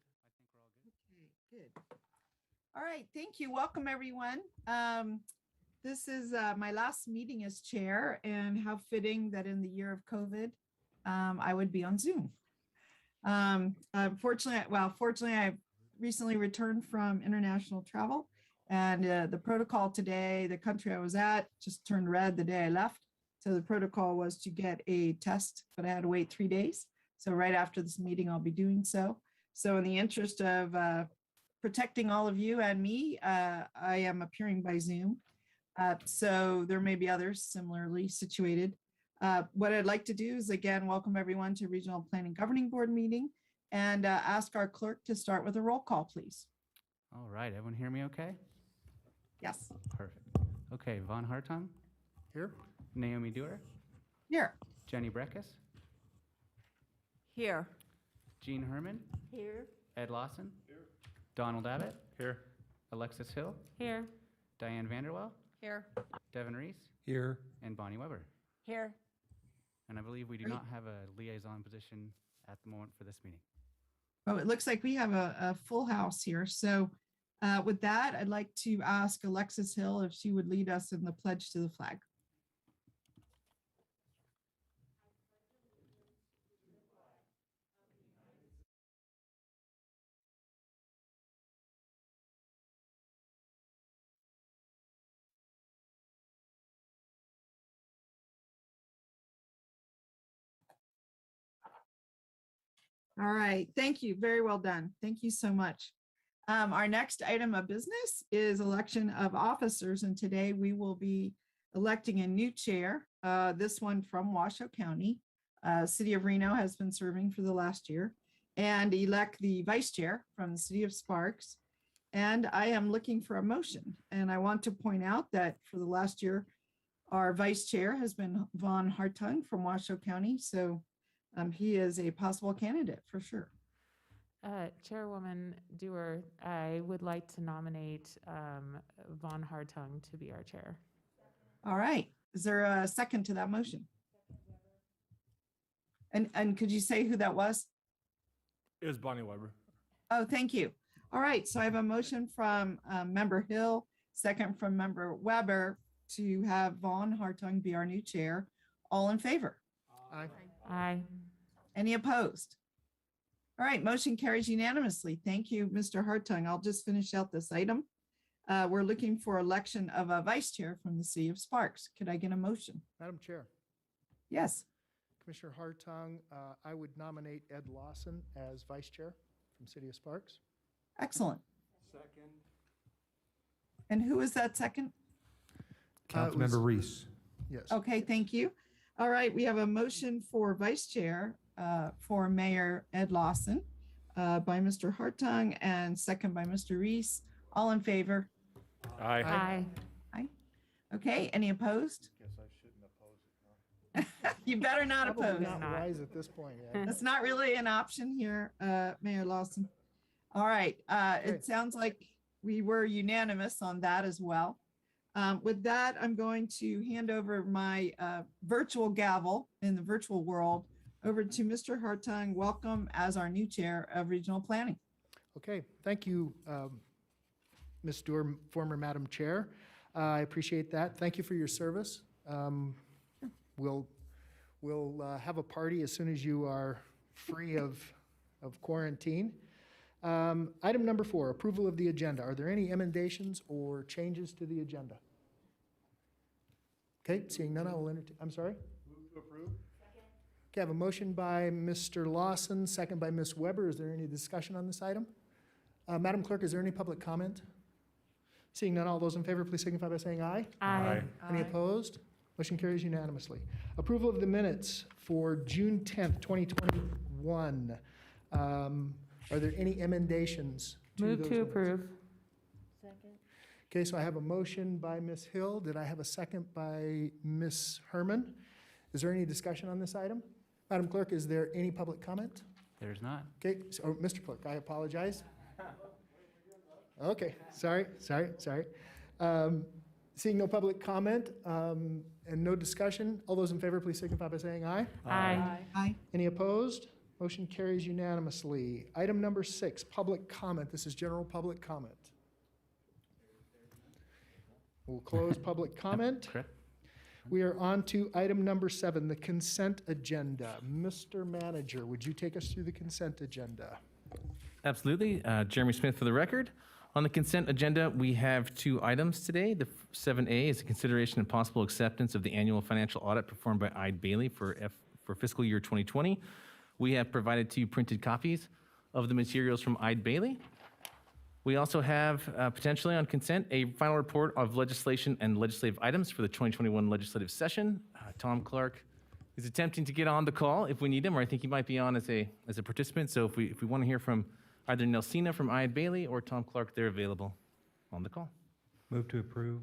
Okay, good. All right, thank you. Welcome, everyone. This is my last meeting as chair, and how fitting that in the year of COVID, I would be on Zoom. Fortunately, I've recently returned from international travel, and the protocol today, the country I was at just turned red the day I left. So the protocol was to get a test, but I had to wait 3 days. So right after this meeting, I'll be doing so. So in the interest of protecting all of you and me, I am appearing by Zoom. So there may be others similarly situated. What I'd like to do is, again, welcome everyone to Regional Planning Governing Board meeting, and ask our clerk to start with a roll call, please. All right, everyone hear me okay? Yes. Perfect. Okay, Von Hartung, Here? Naomi Dewar, Here. Jenny Breckus, Here. Jean Herman, Here. Ed Lawson, Donald Abbott, Here. Alexis Hill, Here. Diane Vanderwell, Here. Devin Reese, Here. and Bonnie Weber. Here. And I believe we do Great. not have a liaison position at the moment for this meeting. Oh, it looks like we have a full house here. So with that, I'd like to ask Alexis Hill if she would lead us in the pledge to the flag. All right, thank you. Very well done. Thank you so much. Our next item of business is election of officers, and today we will be electing a new chair, this one from Washoe County. City of Reno has been serving for the last year, and elect the vice chair from the City of Sparks. And I am looking for a motion, and I want to point out that for the last year, our vice chair has been Von Hartung from Washoe County, so he is a possible candidate for sure. Chairwoman Dewar, I would like to nominate Von Hartung to be our chair. All right. Is there a second to that motion? And could you say who that was? It was Bonnie Weber. Oh, thank you. All right. So I have a motion from Member Hill, second from Member Weber to have Von Hartung be our new chair. All in favor? Aye. Aye. Any opposed? All right, motion carries unanimously. Thank you, Mr. Hartung. I'll just finish out this item. We're looking for election of a vice chair from the City of Sparks. Could I get a motion? Madam Chair, Yes. Commissioner Hartung, I would nominate Ed Lawson as Vice Chair from City of Sparks. Excellent. Second. And who is that second? Councilmember Reese. Yes. Okay, thank you. All right, we have a motion for vice chair for Mayor Ed Lawson by Mr. Hartung and second by Mr. Reese. All in favor? Aye. Aye. Okay, any opposed? Guess I shouldn't oppose it. You better not Probably oppose. not wise at this point. Yeah. That's not really an option here, Mayor Lawson. All right, Okay. it sounds like we were unanimous on that as well. With that, I'm going to hand over my virtual gavel in the virtual world over to Mr. Hartung. Welcome as our new chair of regional planning. Okay, thank you, Ms. Dewar, former Madam Chair. I appreciate that. Thank you for your service. We'll have a party as soon as you are free of quarantine. Item number 4, approval of the agenda. Are there any emendations or changes to the agenda? Okay, seeing none, I will entertain, I'm sorry? Move to approve. Okay, I have a motion by Mr. Lawson, second by Ms. Weber. Is there any discussion on this item? Madam Clerk, is there any public comment? Seeing none, all those in favor, please signify by saying aye. Aye. Any opposed? Motion carries unanimously. Approval of the minutes for June 10th, 2021. Are there any emendations to Move those to minutes? approve. Second. Okay, so I have a motion by Ms. Hill. Did I have a second by Ms. Herman? Is there any discussion on this item? Madam Clerk, is there any public comment? There's not. Okay, so, Mr. Clerk, I apologize. Okay, sorry. Seeing no public comment and no discussion, all those in favor, please signify by saying aye. Aye. Aye. Any opposed? Motion carries unanimously. Item number 6, public comment. This is general public comment. We'll close public comment. Correct? We are on to item number 7, the consent agenda. Mr. Manager, would you take us through the consent agenda? Absolutely. Jeremy Smith for the record. On the consent agenda, we have 2 items today. The 7A is a consideration and possible acceptance of the annual financial audit performed by Eide Bailey for fiscal year 2020. We have provided to you printed copies of the materials from Eide Bailey. We also have potentially on consent a final report of legislation and legislative items for the 2021 legislative session. Tom Clark is attempting to get on the call if we need him, or I think he might be on as a participant. So if we want to hear from either Nelsina from Eide Bailey or Tom Clark, they're available on the call. Move to approve.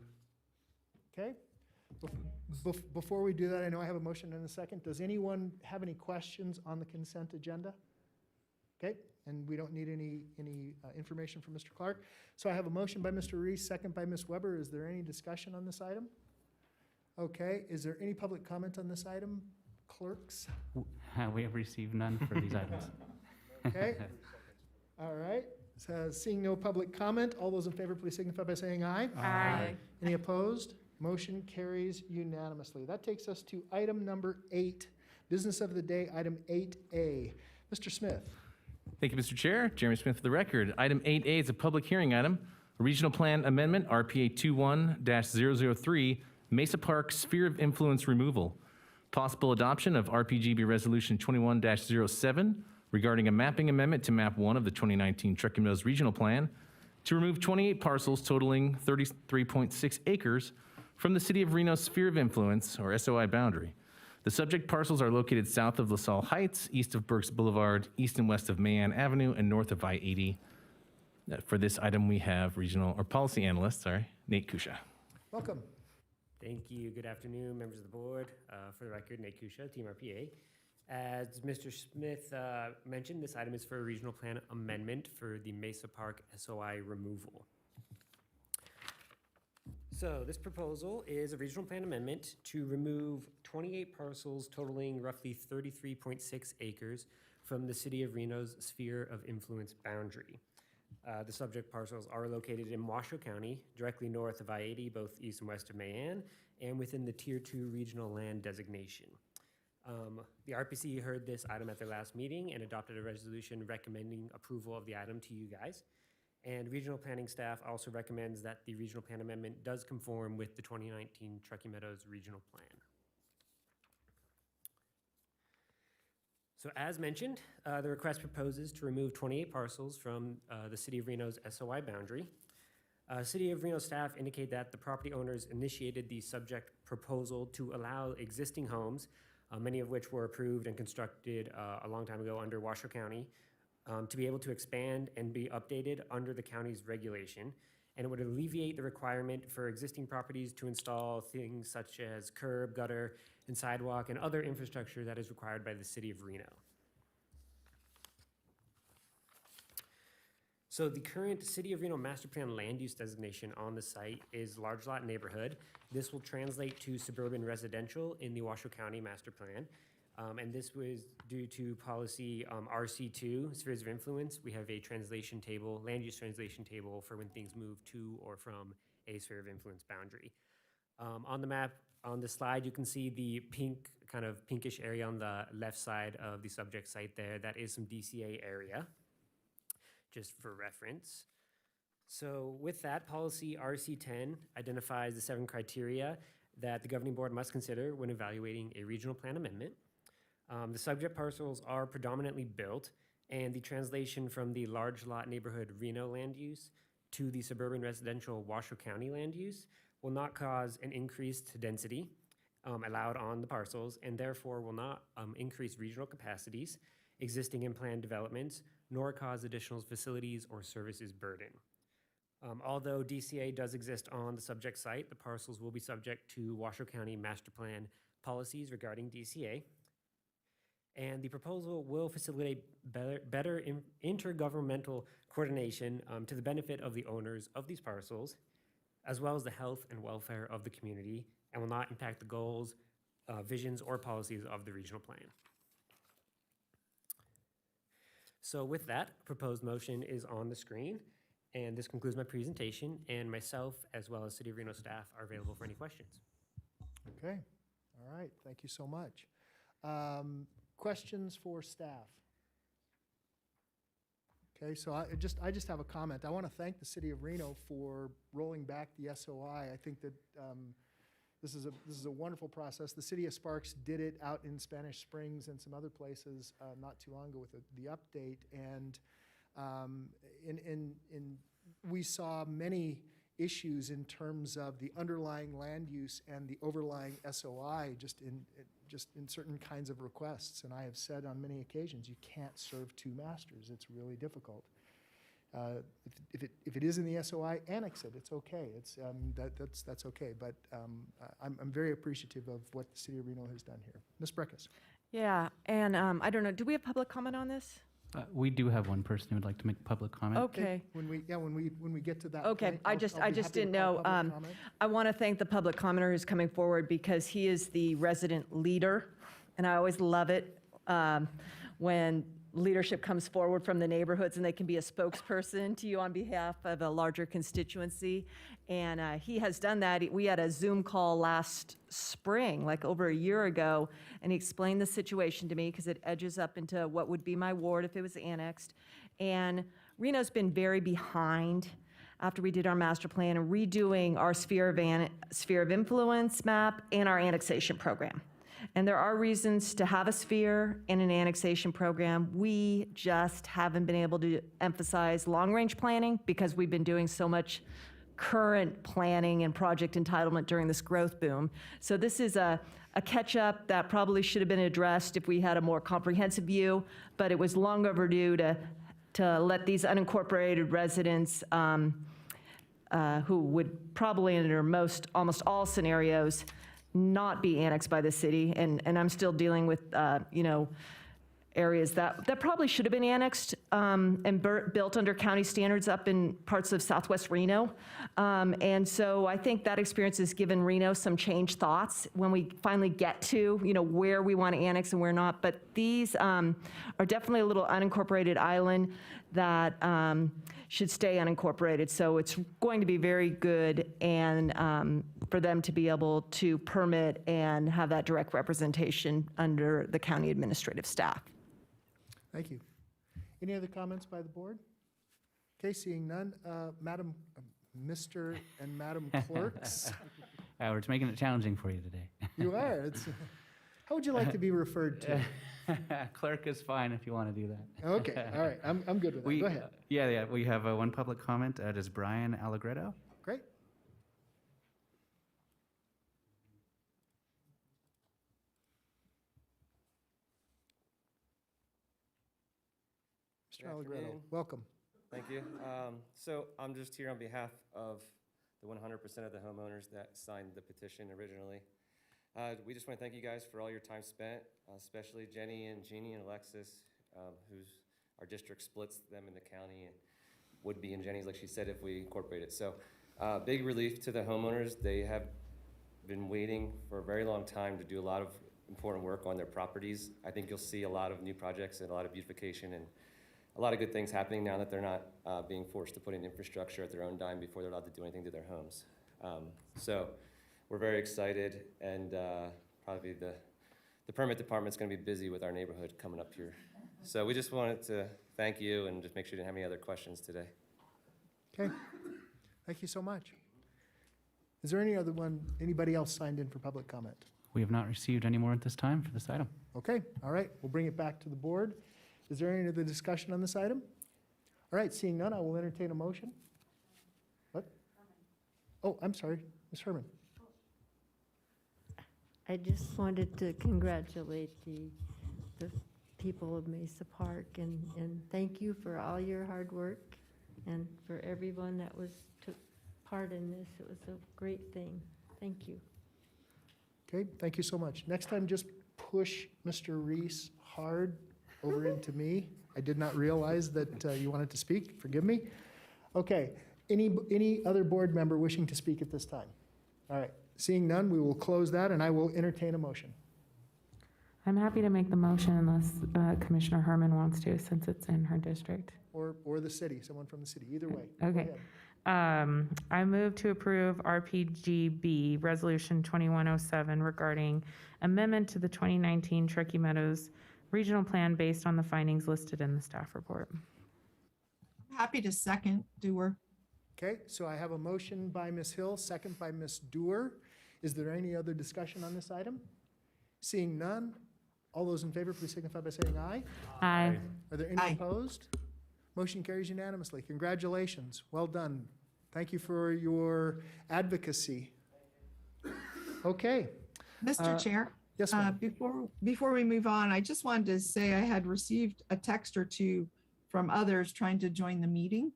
Okay? Before we do that, I know I have a motion and a second. Does anyone have any questions on the consent agenda? Okay, and we don't need any information from Mr. Clark. So I have a motion by Mr. Reese, second by Ms. Weber. Is there any discussion on this item? Okay, is there any public comment on this item? Clerks? We have received none for these items. Okay, all right. So seeing no public comment, all those in favor, please signify by saying aye. Aye. Any opposed? Motion carries unanimously. That takes us to item number 8, business of the day, item 8A. Mr. Smith. Thank you, Mr. Chair. Jeremy Smith for the record. Item 8A is a public hearing item. A regional plan amendment, RPA 21-003, Mesa Park Sphere of Influence Removal. Possible adoption of RPGB Resolution 21-07 regarding a mapping amendment to map 1 of the 2019 Truckee Meadows Regional Plan to remove 28 parcels totaling 33.6 acres from the City of Reno's Sphere of Influence, or SOI boundary. The subject parcels are located south of LaSalle Heights, east of Burks Boulevard, east and west of Mayan Avenue, and north of I-80. For this item, we have policy analyst, Nate Kusha. Welcome. Thank you. Good afternoon, members of the board. For the record, Nate Kusha, Team RPA. As Mr. Smith mentioned, this item is for a regional plan amendment for the Mesa Park SOI removal. So this proposal is a regional plan amendment to remove 28 parcels totaling roughly 33.6 acres from the City of Reno's Sphere of Influence boundary. The subject parcels are located in Washoe County, directly north of I-80, both east and west of Mayan, and within the Tier 2 regional land designation. The RPC heard this item at their last meeting and adopted a resolution recommending approval of the item to you guys. And regional planning staff also recommends that the regional plan amendment does conform with the 2019 Truckee Meadows Regional Plan. So as mentioned, the request proposes to remove 28 parcels from the City of Reno's SOI boundary. City of Reno staff indicate that the property owners initiated the subject proposal to allow existing homes, many of which were approved and constructed a long time ago under Washoe County, to be able to expand and be updated under the county's regulation. And it would alleviate the requirement for existing properties to install things such as curb, gutter, and sidewalk, and other infrastructure that is required by the City of Reno. So the current City of Reno Master Plan land use designation on the site is large lot neighborhood. This will translate to suburban residential in the Washoe County Master Plan. And this was due to policy RC2, Spheres of Influence. We have a translation table, land use translation table for when things move to or from a sphere of influence boundary. On the map, on the slide, you can see the pink, kind of pinkish area on the left side of the subject site there. That is some DCA area, just for reference. So with that, policy RC10 identifies the 7 criteria that the governing board must consider when evaluating a regional plan amendment. The subject parcels are predominantly built, and the translation from the large lot neighborhood Reno land use to the suburban residential Washoe County land use will not cause an increased density allowed on the parcels, and therefore will not increase regional capacities existing in planned developments, nor cause additional facilities or services burden. Although DCA does exist on the subject site, the parcels will be subject to Washoe County Master Plan policies regarding DCA. And the proposal will facilitate better intergovernmental coordination to the benefit of the owners of these parcels, as well as the health and welfare of the community, and will not impact the goals, visions, or policies of the regional plan. So with that, proposed motion is on the screen, and this concludes my presentation, and myself, as well as City of Reno staff, are available for any questions. Okay, all right, thank you so much. Questions for staff? Okay, so I just have a comment. I want to thank the City of Reno for rolling back the SOI. I think that this is a wonderful process. The City of Sparks did it out in Spanish Springs and some other places not too long ago with the update, and we saw many issues in terms of the underlying land use and the overlying SOI just in certain kinds of requests. And I have said on many occasions, you can't serve two masters. It's really difficult. If it is in the SOI, annex it. It's okay. That's okay. But I'm very appreciative of what the City of Reno has done here. Ms. Breckus. Yeah, and I don't know, do we have public comment on this? We do have one person who would like to make public comment. Okay. When we get to that Okay, point, I I'll just be happy to didn't call know, public comment. I want to thank the public commenter who's coming forward because he is the resident leader, and I always love it when leadership comes forward from the neighborhoods and they can be a spokesperson to you on behalf of a larger constituency. And he has done that. We had a Zoom call last spring, like over a year ago, and he explained the situation to me because it edges up into what would be my ward if it was annexed. And Reno's been very behind after we did our master plan and redoing our sphere of influence map and our annexation program. And there are reasons to have a sphere and an annexation program. We just haven't been able to emphasize long-range planning because we've been doing so much current planning and project entitlement during this growth boom. So this is a catch-up that probably should have been addressed if we had a more comprehensive view, but it was long overdue to let these unincorporated residents who would probably under almost all scenarios not be annexed by the city, and I'm still dealing with, areas that probably should have been annexed and built under county standards up in parts of Southwest Reno. And so I think that experience has given Reno some changed thoughts when we finally get to, where we want to annex and where not. But these are definitely a little unincorporated island that should stay unincorporated. So it's going to be very good and for them to be able to permit and have that direct representation under the county administrative staff. Thank you. Any other comments by the board? Okay, seeing none, Mr. and Madam Clerks. We're making it challenging for you today. You are. How would you like to be referred to? Clerk is fine if you want to do that. Okay, all right, I'm good with that. Go ahead. Yeah, we have one public comment. It is Brian Allegretto. Great. Mr. Allegretto, afternoon. welcome. Thank you. So I'm just here on behalf of the 100% of the homeowners that signed the petition originally. We just want to thank you guys for all your time spent, especially Jenny and Jeannie and Alexis, who's our district splits them in the county and would be in Jenny's, like she said, if we incorporate it. So big relief to the homeowners. They have been waiting for a very long time to do a lot of important work on their properties. I think you'll see a lot of new projects and a lot of beautification and a lot of good things happening now that they're not being forced to put in infrastructure at their own dime before they're allowed to do anything to their homes. So we're very excited, and probably the permit department's gonna be busy with our neighborhood coming up here. So we just wanted to thank you and just make sure you didn't have any other questions today. Okay, thank you so much. Is there anybody else signed in for public comment? We have not received any more at this time for this item. Okay, all right, we'll bring it back to the board. Is there any other discussion on this item? All right, seeing none, I will entertain a motion. What? Oh, I'm sorry, Ms. Herman. I just wanted to congratulate the people of Mesa Park and thank you for all your hard work and for everyone that took part in this. It was a great thing. Thank you. Okay, thank you so much. Next time, just push Mr. Reese hard over into me. I did not realize that you wanted to speak. Forgive me. Okay, any other board member wishing to speak at this time? All right, seeing none, we will close that and I will entertain a motion. I'm happy to make the motion unless Commissioner Herman wants to, since it's in her district. Or the city, someone from the city, either way. Go Okay. ahead. I move to approve RPGB Resolution 2107 regarding amendment to the 2019 Truckee Meadows Regional Plan based on the findings listed in the staff report. Happy to second, Doer. Okay, so I have a motion by Ms. Hill, second by Ms. Dewar. Is there any other discussion on this item? Seeing none, all those in favor, please signify by saying aye. Aye. Are there any Aye. opposed? Motion carries unanimously. Congratulations. Well done. Thank you for your advocacy. Okay. Mr. Chair? Yes, ma'am. Before we move on, I just wanted to say I had received a text or two from others trying to join the meeting.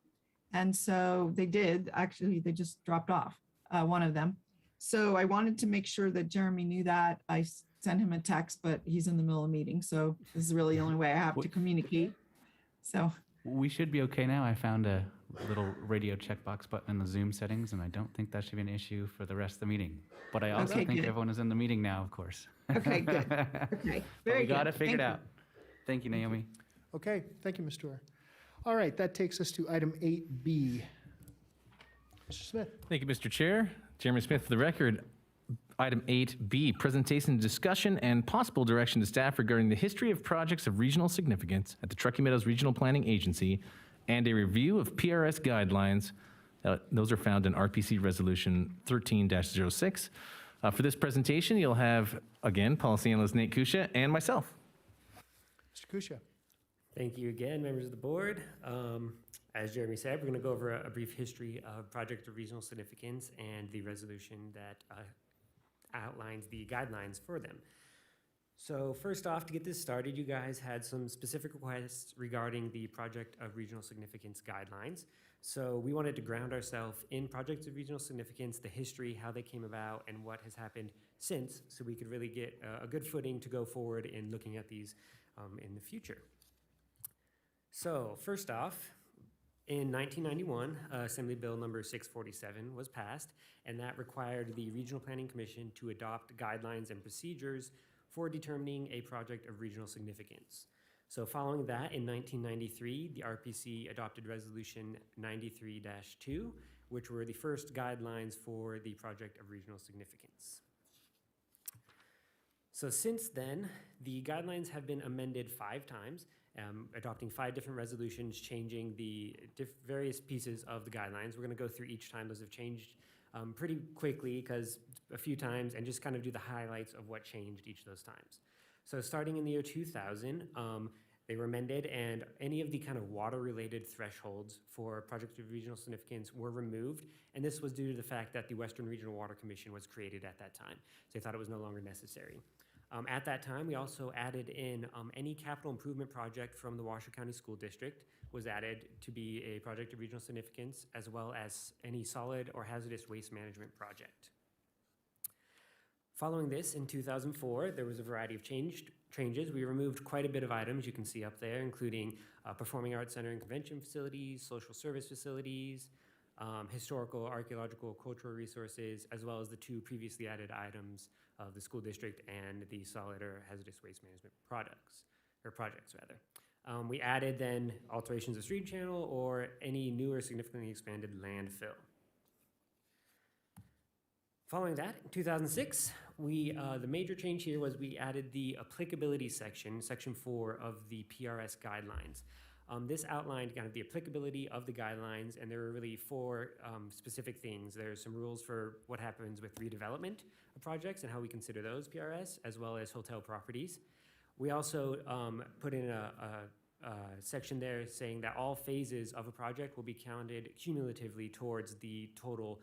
And so they did, actually, they just dropped off, one of them. So I wanted to make sure that Jeremy knew that. I sent him a text, but he's in the middle of a meeting. So this is really the only way I have to communicate. So, We should be okay now. I found a little radio checkbox button in the Zoom settings, and I don't think that should be an issue for the rest of the meeting. But I also Okay, think good. everyone is in the meeting now, of course. okay, good. Okay, But very we got good. it figured Thank you. out. Thank you, Naomi. Okay, thank you, Ms. Dewar. All right, that takes us to item 8B. Mr. Smith. Thank you, Mr. Chair. Jeremy Smith for the record. Item 8B, presentation, discussion, and possible direction to staff regarding the history of projects of regional significance at the Truckee Meadows Regional Planning Agency and a review of PRS guidelines. Those are found in RPC Resolution 13-06. For this presentation, you'll have, again, Policy Analyst Nate Kusha and myself. Mr. Kusha. Thank you again, members of the board. As Jeremy said, we're going to go over a brief history of project of regional significance and the resolution that outlines the guidelines for them. So first off, to get this started, you guys had some specific requests regarding the project of regional significance guidelines. So we wanted to ground ourselves in projects of regional significance, the history, how they came about, and what has happened since, so we could really get a good footing to go forward in looking at these in the future. So first off, in 1991, Assembly Bill number 647 was passed, and that required the Regional Planning Commission to adopt guidelines and procedures for determining a project of regional significance. So following that, in 1993, the RPC adopted Resolution 93-2, which were the first guidelines for the project of regional significance. So since then, the guidelines have been amended 5 times, adopting 5 different resolutions, changing the various pieces of the guidelines. We're going to go through each time those have changed pretty quickly, because a few times, and just kind of do the highlights of what changed each of those times. So starting in the year 2000, they were amended, and any of the kind of water-related thresholds for projects of regional significance were removed, and this was due to the fact that the Western Regional Water Commission was created at that time, so they thought it was no longer necessary. At that time, we also added in any capital improvement project from the Washoe County School District was added to be a project of regional significance, as well as any solid or hazardous waste management project. Following this, in 2004, there was a variety of changes. We removed quite a bit of items you can see up there, including performing arts center and convention facilities, social service facilities, historical, archaeological, cultural resources, as well as the 2 previously added items of the school district and the solid or hazardous waste management projects. We added then alterations of stream channel or any new or significantly expanded landfill. Following that, in 2006, the major change here was we added the applicability section, section 4 of the PRS guidelines. This outlined kind of the applicability of the guidelines, and there were really 4 specific things. There's some rules for what happens with redevelopment of projects and how we consider those PRS, as well as hotel properties. We also put in a section there saying that all phases of a project will be counted cumulatively towards the total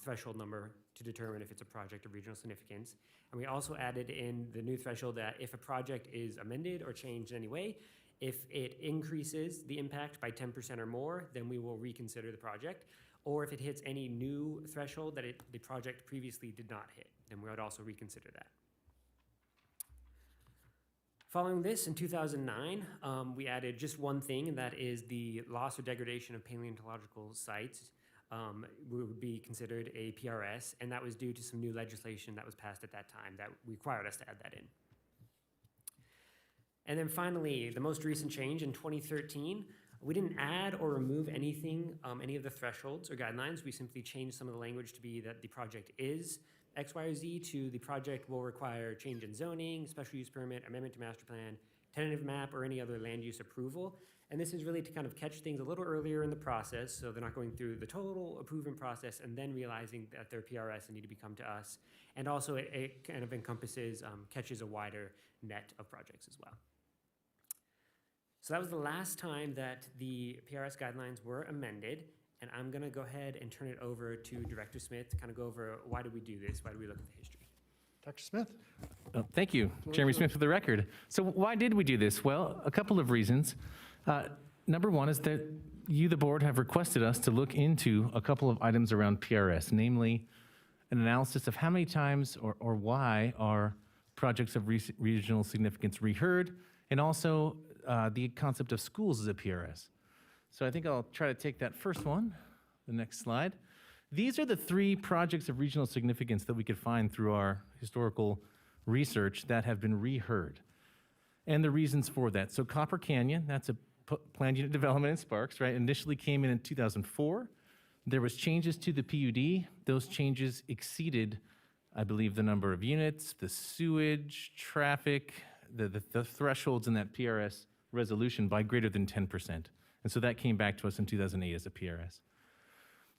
threshold number to determine if it's a project of regional significance. And we also added in the new threshold that if a project is amended or changed in any way, if it increases the impact by 10% or more, then we will reconsider the project. Or if it hits any new threshold that the project previously did not hit, then we would also reconsider that. Following this, in 2009, we added just one thing, and that is the loss or degradation of paleontological sites would be considered a PRS, and that was due to some new legislation that was passed at that time that required us to add that in. And then finally, the most recent change in 2013, we didn't add or remove anything, any of the thresholds or guidelines. We simply changed some of the language to be that the project is X, Y, or Z to the project will require change in zoning, special use permit, amendment to master plan, tentative map, or any other land use approval. And this is really to kind of catch things a little earlier in the process, so they're not going through the total approval process and then realizing that they're PRS and need to come to us. And also it kind of encompasses, catches a wider net of projects as well. So that was the last time that the PRS guidelines were amended. And I'm gonna go ahead and turn it over to Director Smith to kind of go over why do we do this? Why do we look at the history? Dr. Smith? Thank you, Jeremy Smith for the record. So why did we do this? Well, a couple of reasons. Number one is that you, the board, have requested us to look into a couple of items around PRS, namely an analysis of how many times or why are projects of regional significance reheard, and also the concept of schools as a PRS. So I think I'll try to take that first one, the next slide. These are the 3 projects of regional significance that we could find through our historical research that have been reheard, and the reasons for that. So Copper Canyon, that's a planned unit development in Sparks, right? Initially came in 2004. There was changes to the PUD. Those changes exceeded, I believe, the number of units, the sewage, traffic, the thresholds in that PRS resolution by greater than 10%. And so that came back to us in 2008 as a PRS.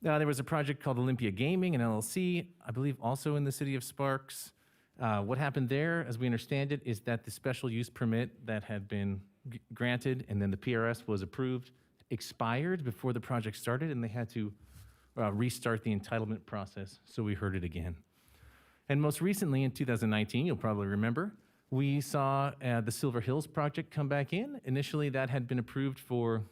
There was a project called Olympia Gaming, an LLC, I believe also in the city of Sparks. What happened there, as we understand it, is that the special use permit that had been granted and then the PRS was approved expired before the project started, and they had to restart the entitlement process, so we heard it again. And most recently, in 2019, you'll probably remember, we saw the Silver Hills project come back in. Initially, that had been approved for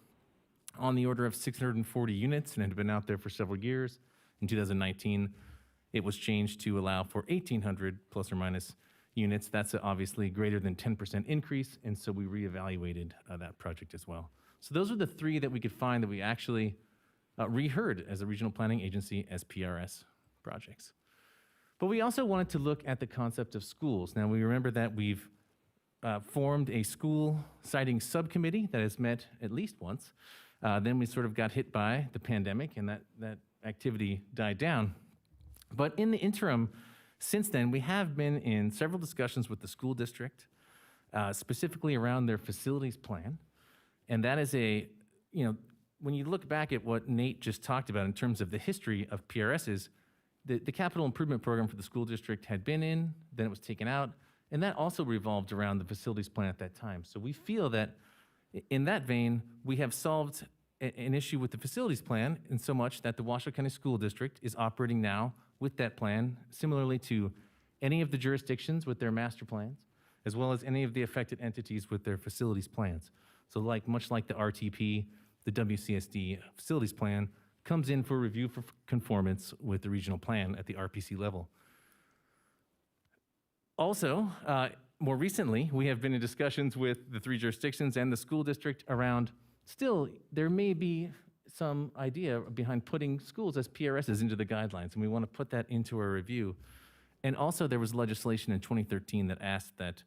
on the order of 640 units and had been out there for several years. In 2019, it was changed to allow for 1,800 plus or minus units. That's obviously greater than 10% increase, and so we reevaluated that project as well. So those are the 3 that we could find that we actually reheard as a regional planning agency as PRS projects. But we also wanted to look at the concept of schools. Now, we remember that we've formed a school siting subcommittee that has met at least once. Then we sort of got hit by the pandemic, and that activity died down. But in the interim, since then, we have been in several discussions with the school district, specifically around their facilities plan. And that is when you look back at what Nate just talked about in terms of the history of PRSs, the capital improvement program for the school district had been in, then it was taken out, and that also revolved around the facilities plan at that time. So we feel that in that vein, we have solved an issue with the facilities plan in so much that the Washoe County School District is operating now with that plan, similarly to any of the jurisdictions with their master plans, as well as any of the affected entities with their facilities plans. So much like the RTP, the WCSD facilities plan comes in for review for conformance with the regional plan at the RPC level. Also, more recently, we have been in discussions with the 3 jurisdictions and the school district around, still, there may be some idea behind putting schools as PRSs into the guidelines, and we want to put that into our review. And also, there was legislation in 2013 that asked that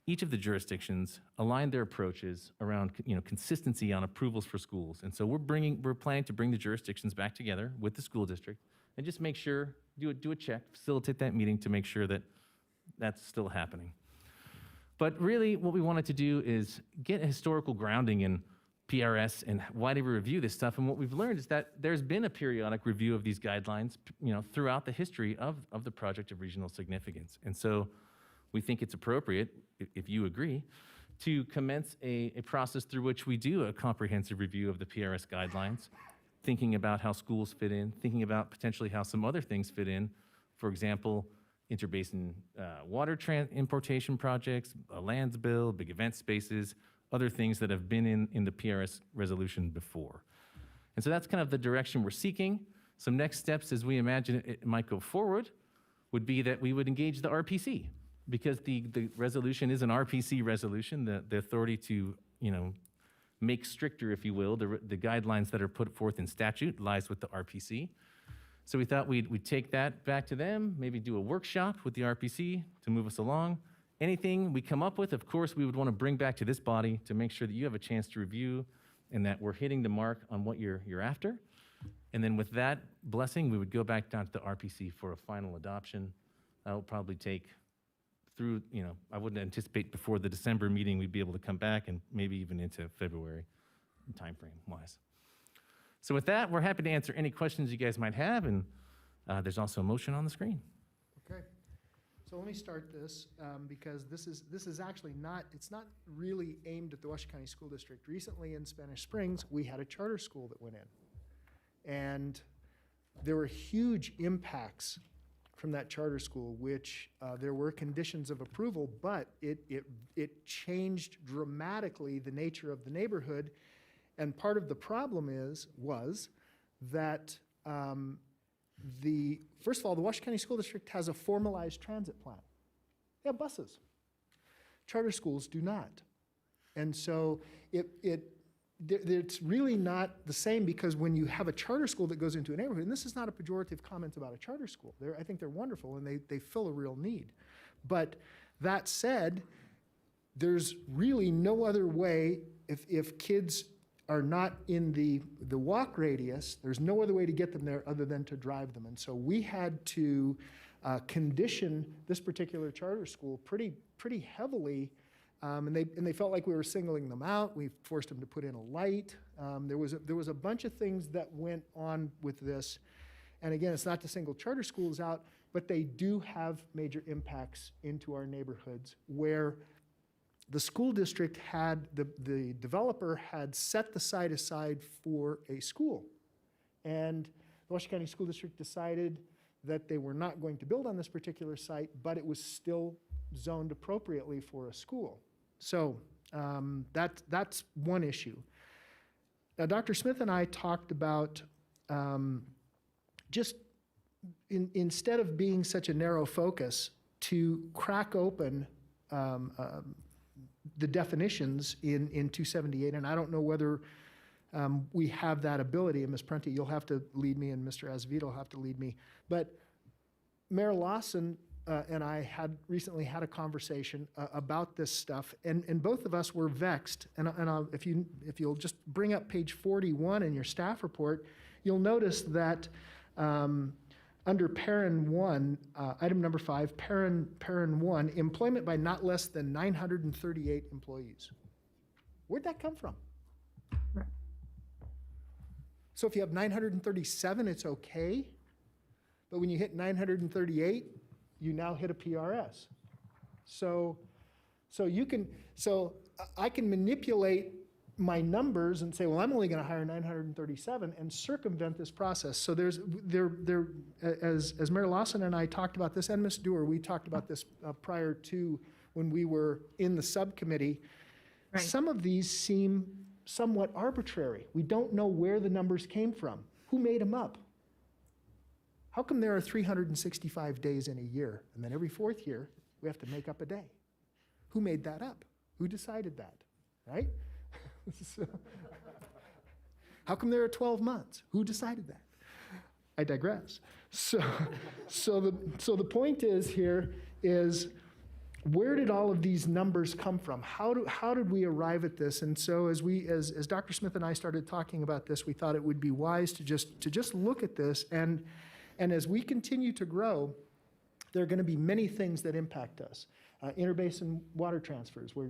each of the jurisdictions align their approaches around consistency on approvals for schools. And so we're planning to bring the jurisdictions back together with the school district and just make sure, do a check, facilitate that meeting to make sure that that's still happening. But really, what we wanted to do is get a historical grounding in PRS and why do we review this stuff. And what we've learned is that there's been a periodic review of these guidelines, throughout the history of the project of regional significance. And so we think it's appropriate, if you agree, to commence a process through which we do a comprehensive review of the PRS guidelines, thinking about how schools fit in, thinking about potentially how some other things fit in. For example, interbasin water importation projects, a lands bill, big event spaces, other things that have been in the PRS resolution before. And so that's kind of the direction we're seeking. Some next steps, as we imagine it might go forward, would be that we would engage the RPC, because the resolution is an RPC resolution, the authority to make stricter, if you will, the guidelines that are put forth in statute lies with the RPC. So we thought we'd take that back to them, maybe do a workshop with the RPC to move us along, Anything we come up with, of course, we would want to bring back to this body to make sure that you have a chance to review and that we're hitting the mark on what you're after. And then with that blessing, we would go back down to the RPC for a final adoption. That'll probably take through, I wouldn't anticipate before the December meeting we'd be able to come back, and maybe even into February timeframe wise. So with that, we're happy to answer any questions you guys might have, and there's also a motion on the screen. Okay. So let me start this, because this is actually not, it's not really aimed at the Washoe County School District. Recently in Spanish Springs, we had a charter school that went in. And there were huge impacts from that charter school, which there were conditions of approval, but it changed dramatically the nature of the neighborhood. And part of the problem was that first of all, the Washoe County School District has a formalized transit plan. They have buses. Charter schools do not. And so it's really not the same, because when you have a charter school that goes into a neighborhood, and this is not a pejorative comment about a charter school, I think they're wonderful and they fill a real need. But that said, there's really no other way, if kids are not in the walk radius, there's no other way to get them there other than to drive them. And so we had to condition this particular charter school pretty heavily, and they felt like we were singling them out. We forced them to put in a light. There was a bunch of things that went on with this. And again, it's not to single charter schools out, but they do have major impacts into our neighborhoods, where the school district the developer had set the site aside for a school. And the Washoe County School District decided that they were not going to build on this particular site, but it was still zoned appropriately for a school. So that's one issue. Now, Dr. Smith and I talked about just instead of being such a narrow focus, to crack open the definitions in 278, and I don't know whether we have that ability, and Ms. Prunty, you'll have to lead me, and Mr. Azevedo will have to lead me. But Mayor Lawson and I had recently had a conversation about this stuff, and both of us were vexed. And if you'll just bring up page 41 in your staff report, you'll notice that under parent 1, item number 5, parent 1, employment by not less than 938 employees. Where'd that come from? Right. So if you have 937, it's okay. But when you hit 938, you now hit a PRS. So I can manipulate my numbers and say, well, I'm only going to hire 937 and circumvent this process. So as Mayor Lawson and I talked about this, and Ms. Dewar, we talked about this prior to when we were in the subcommittee. Right. Some of these seem somewhat arbitrary. We don't know where the numbers came from. Who made them up? How come there are 365 days in a year, and then every fourth year we have to make up a day? Who made that up? Who decided that, right? How come there are 12 months? Who decided that? I digress. So the point is here is, where did all of these numbers come from? How did we arrive at this? And so as Dr. Smith and I started talking about this, we thought it would be wise to just look at this, and as we continue to grow, there are going to be many things that impact us. Interbasin water transfers, where,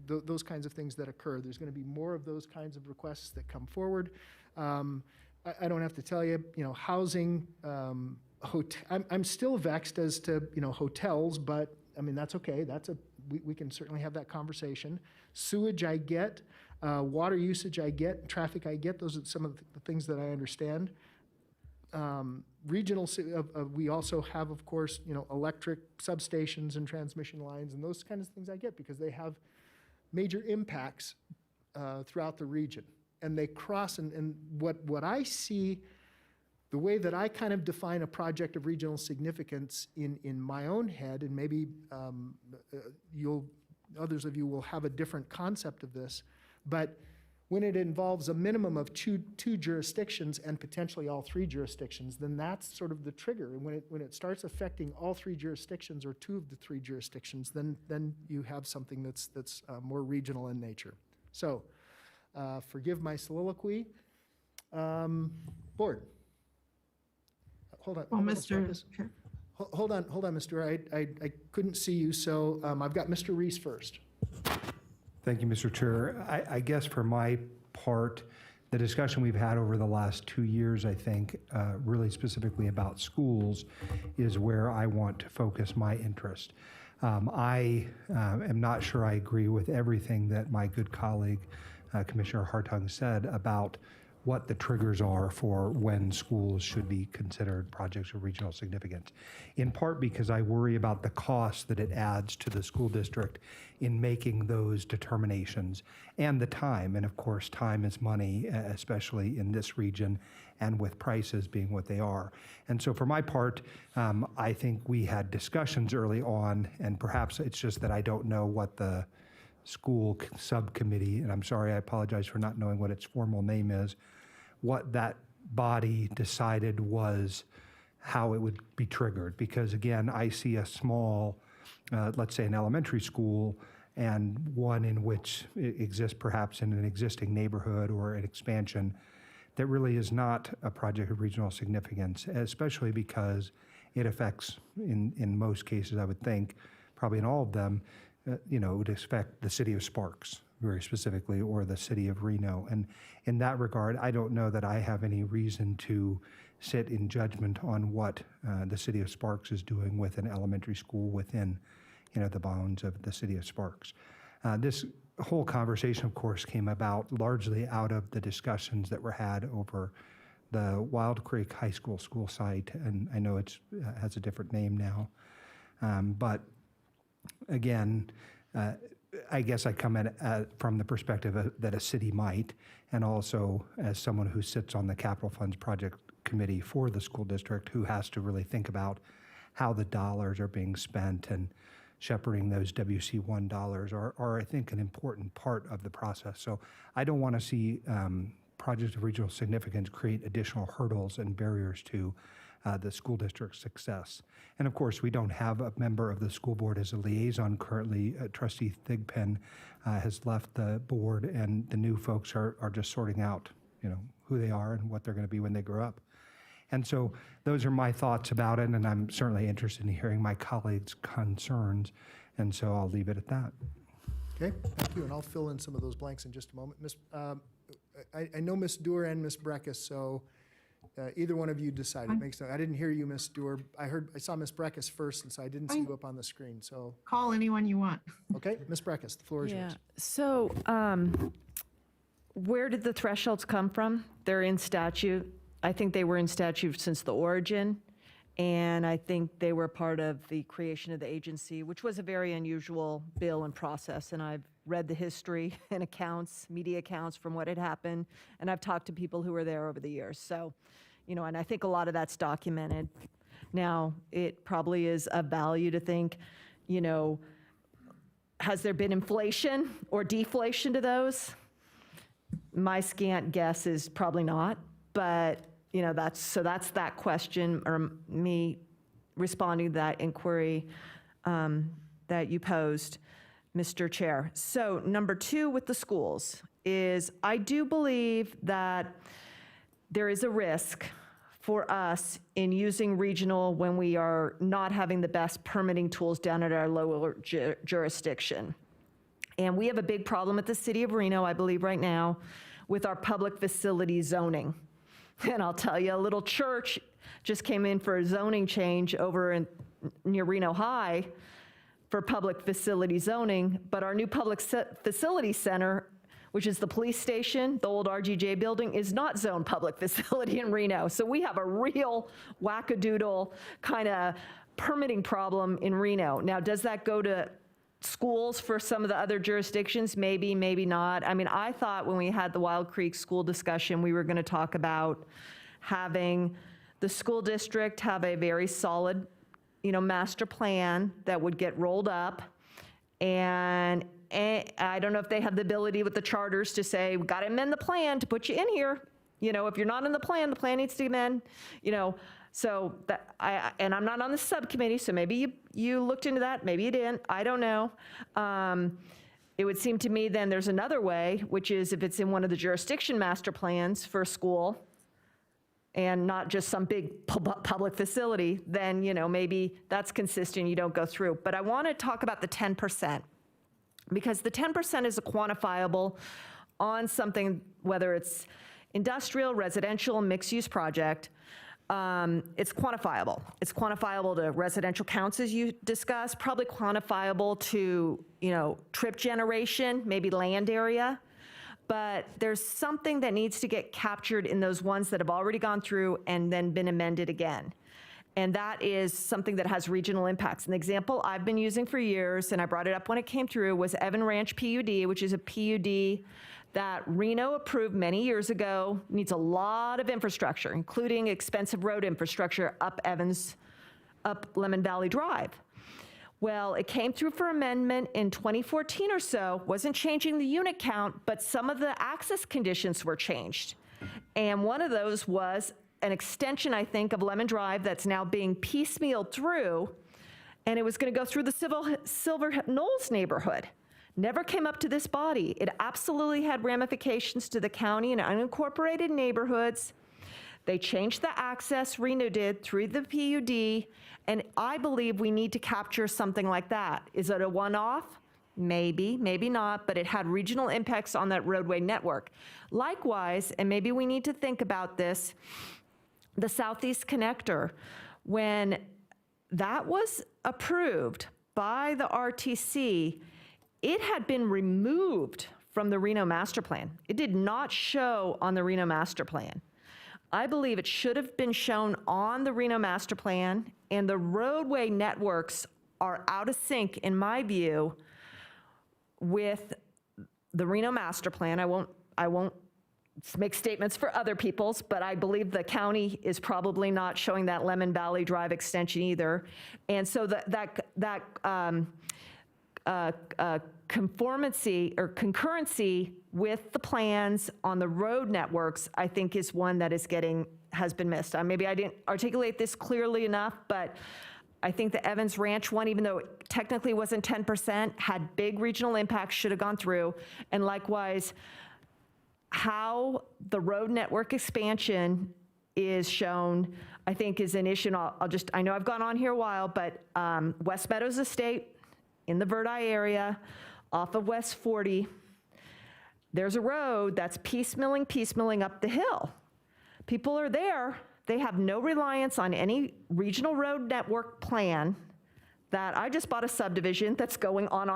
those kinds of things that occur. There's going to be more of those kinds of requests that come forward. I don't have to tell you, housing, I'm still vexed as to, hotels, but I mean, that's okay. We can certainly have that conversation. Sewage, I get. Water usage, I get. Traffic, I get. Those are some of the things that I understand. Regional, we also have, of course, electric substations and transmission lines and those kinds of things I get, because they have major impacts throughout the region. And they cross, and what I see, the way that I kind of define a project of regional significance in my own head, and maybe others of you will have a different concept of this, but when it involves a minimum of two jurisdictions and potentially all three jurisdictions, then that's sort of the trigger. And when it starts affecting all three jurisdictions or two of the three jurisdictions, then you have something that's more regional in nature. So, forgive my soliloquy. Board. Hold on. Well, hold on, Mr. Marcus. Chair. Hold on, Mr. Dewar. I couldn't see you, so I've got Mr. Reese first. Thank you, Mr. Chair. I guess for my part, the discussion we've had over the last 2 years, I think, really specifically about schools, is where I want to focus my interest. I am not sure I agree with everything that my good colleague, Commissioner Hartung, said about what the triggers are for when schools should be considered projects of regional significance, in part because I worry about the cost that it adds to the school district in making those determinations, and the time. And of course, time is money, especially in this region, and with prices being what they are. And so for my part, I think we had discussions early on, and perhaps it's just that I don't know what the school subcommittee, and I'm sorry, I apologize for not knowing what its formal name is, what that body decided was how it would be triggered. Because again, I see a small, let's say an elementary school, and one in which it exists perhaps in an existing neighborhood or an expansion that really is not a project of regional significance, especially because it affects, in most cases, I would think, probably in all of them, it would affect the city of Sparks very specifically, or the city of Reno. And in that regard, I don't know that I have any reason to sit in judgment on what the city of Sparks is doing with an elementary school within, the bounds of the city of Sparks. This whole conversation, of course, came about largely out of the discussions that were had over the Wild Creek High School site, and I know it has a different name now, but again, I guess I come at from the perspective that a city might, and also as someone who sits on the Capital Funds Project Committee for the school district, who has to really think about how the dollars are being spent, and shepherding those WC1 dollars are, I think, an important part of the process. So I don't want to see projects of regional significance create additional hurdles and barriers to the school district's success. And of course, we don't have a member of the school board as a liaison currently. Trustee Thigpen has left the board, and the new folks are just sorting out, who they are and what they're going to be when they grow up. And so those are my thoughts about it, and I'm certainly interested in hearing my colleagues' concerns, and so I'll leave it at that. Okay, thank you, and I'll fill in some of those blanks in just a moment. I know Ms. Dewar and Ms. Breckus, so either one of you decide. It makes no, I didn't hear you, Ms. Dewar. I saw Ms. Breckus first, and so I didn't see you up on the screen, so. Call anyone you want. Okay, Ms. Breckus, the floor is yours. So where did the thresholds come from? They're in statute. I think they were in statute since the origin, and I think they were part of the creation of the agency, which was a very unusual bill and process, and I've read the history and accounts, media accounts from what had happened, and I've talked to people who were there over the years. So, and I think a lot of that's documented. Now, it probably is of value to think, has there been inflation or deflation to those? My scant guess is probably not, but that's that question, or me responding to that inquiry that you posed, Mr. Chair. So number 2 with the schools is I do believe that there is a risk for us in using regional when we are not having the best permitting tools down at our lower jurisdiction. And we have a big problem at the city of Reno, I believe right now, with our public facility zoning. And I'll tell you, a little church just came in for a zoning change over near Reno High for public facility zoning, but our new public facility center, which is the police station, the old RGJ building, is not zoned public facility in Reno. So we have a real wackadoodle kind of permitting problem in Reno. Now, does that go to schools for some of the other jurisdictions? Maybe, maybe not. I mean, I thought when we had the Wild Creek school discussion, we were going to talk about having the school district have a very solid, master plan that would get rolled up, and I don't know if they have the ability with the charters to say, we got to amend the plan to put you in here. You know, if you're not in the plan needs to amend, you know. So that and I'm not on the subcommittee, so maybe you looked into that, maybe you didn't, I don't know. It would seem to me then there's another way, which is if it's in one of the jurisdiction master plans for a school and not just some big public facility, then, you know, maybe that's consistent, you don't go through. But I want to talk about the 10%, because the 10% is a quantifiable on something, whether it's industrial, residential, mixed-use project. It's quantifiable. It's quantifiable to residential counts, as you discussed, probably quantifiable to, you know, trip generation, maybe land area. But there's something that needs to get captured in those ones that have already gone through and then been amended again. And that is something that has regional impacts. An example I've been using for years, and I brought it up when it came through, was Evan Ranch PUD, which is a PUD that Reno approved many years ago, needs a lot of infrastructure, including expensive road infrastructure up Lemon Valley Drive. Well, it came through for amendment in 2014 or so, wasn't changing the unit count, but some of the access conditions were changed. And one of those was an extension, I think, of Lemon Drive that's now being piecemealed through, and it was gonna go through the Silver Knolls neighborhood. Never came up to this body. It absolutely had ramifications to the county and unincorporated neighborhoods. They changed the access, Reno did, through the PUD, and I believe we need to capture something like that. Is it a one-off? Maybe, maybe not, but it had regional impacts on that roadway network. Likewise, and maybe we need to think about this, the Southeast Connector, when that was approved by the RTC, it had been removed from the Reno Master Plan. It did not show on the Reno Master Plan. I believe it should have been shown on the Reno Master Plan, and the roadway networks are out of sync, in my view, with the Reno Master Plan. I won't make statements for other people's, but I believe the county is probably not showing that Lemon Valley Drive extension either. And so conformancy or concurrency with the plans on the road networks, I think, is one that has been missed. Maybe I didn't articulate this clearly enough, but I think the Evans Ranch one, even though it technically wasn't 10%, had big regional impacts, should have gone through. And likewise, how the road network expansion is shown, I think, is an issue. And I know I've gone on here a while, but West Meadows Estate in the Verdi area, off of West 40, there's a road that's piecemealing up the hill. People are there. They have no reliance on any regional road network plan. That I just bought a subdivision that's going on,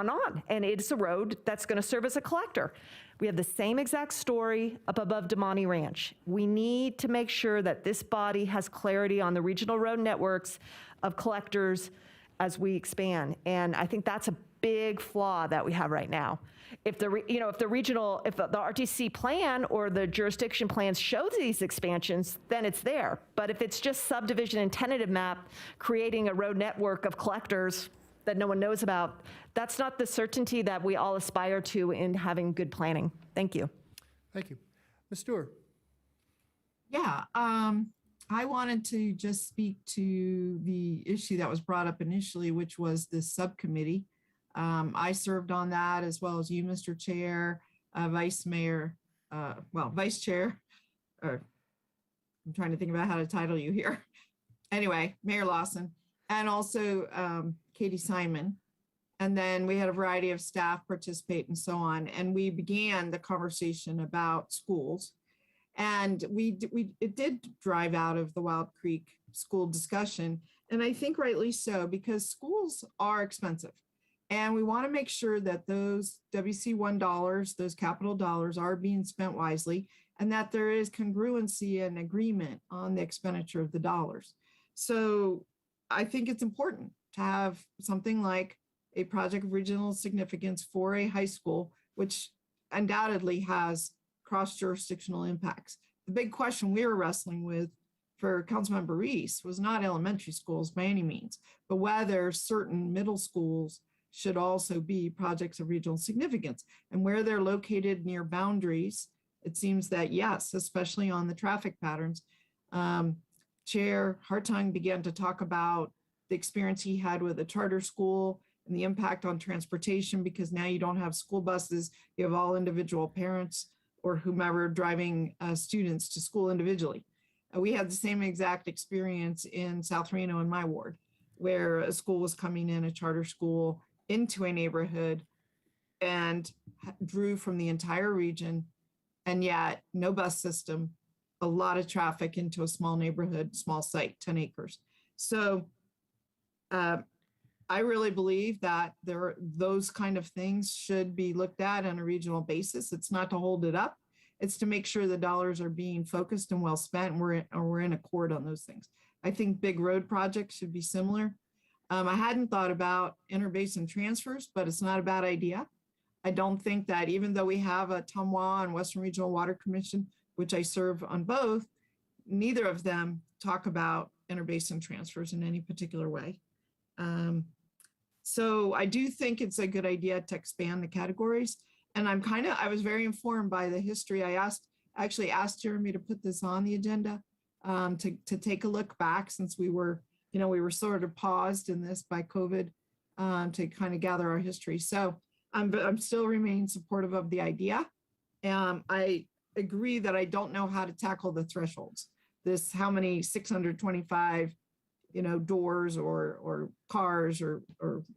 and it's a road that's going to serve as a collector. We have the same exact story up above Damani Ranch. We need to make sure that this body has clarity on the regional road networks of collectors as we expand. And I think that's a big flaw that we have right now. If the RTC plan or the jurisdiction plans show these expansions, then it's there. But if it's just subdivision and tentative map creating a road network of collectors that no one knows about, that's not the certainty that we all aspire to in having good planning. Thank you. Thank you. Ms. Stewart? Yeah, I wanted to just speak to the issue that was brought up initially, which was the subcommittee. I served on that, as well as you, Mr. Chair, Vice Chair, or I'm trying to think about how to title you here. Anyway, Mayor Lawson, and also Katie Simon. And then we had a variety of staff participate and so on. And we began the conversation about schools. And it did drive out of the Wild Creek school discussion. And I think rightly so, because schools are expensive. And we want to make sure that those WC1 dollars, those capital dollars, are being spent wisely, and that there is congruency and agreement on the expenditure of the dollars. So I think it's important to have something like a project of regional significance for a high school, which undoubtedly has cross-jurisdictional impacts. The big question we were wrestling with for Councilmember Reese was not elementary schools by any means, but whether certain middle schools should also be projects of regional significance. And where they're located near boundaries, it seems that yes, especially on the traffic patterns. Chair Hartung began to talk about the experience he had with a charter school and the impact on transportation, because now you don't have school buses, you have all individual parents or whomever driving students to school individually. We had the same exact experience in South Reno in my ward, where a school was coming in, a charter school, into a neighborhood and drew from the entire region, and yet no bus system, a lot of traffic into a small neighborhood, small site, 10 acres. So I really believe that those kind of things should be looked at on a regional basis. It's not to hold it up. It's to make sure the dollars are being focused and well spent, and we're in accord on those things. I think big road projects should be similar. I hadn't thought about interbasin transfers, but it's not a bad idea. I don't think that, even though we have a Tumwa and Western Regional Water Commission, which I serve on both, neither of them talk about interbasin transfers in any particular way. So I do think it's a good idea to expand the categories. And I was very informed by the history. I actually asked Jeremy to put this on the agenda to take a look back, since we were sort of paused in this by COVID, to kind of gather our history. So I'm still remain supportive of the idea. I agree that I don't know how to tackle the thresholds. How many 625, doors or cars, or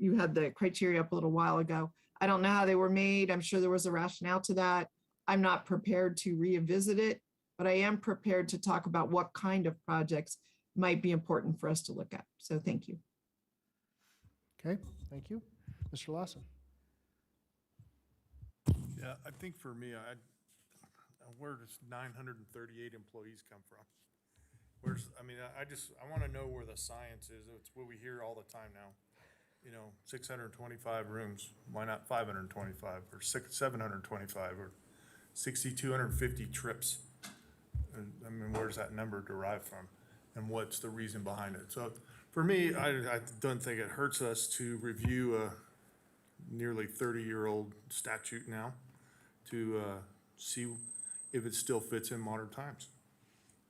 you had the criteria up a little while ago. I don't know how they were made. I'm sure there was a rationale to that. I'm not prepared to revisit it, but I am prepared to talk about what kind of projects might be important for us to look at. So thank you. Okay, thank you. Mr. Lawson. Yeah, I think for me, where does 938 employees come from? I want to know where the science is. It's what we hear all the time now. 625 rooms, why not 525 or 725 or 6,250 trips? And where's that number derived from? And what's the reason behind it? So for me, I don't think it hurts us to review a nearly 30-year-old statute now to see if it still fits in modern times.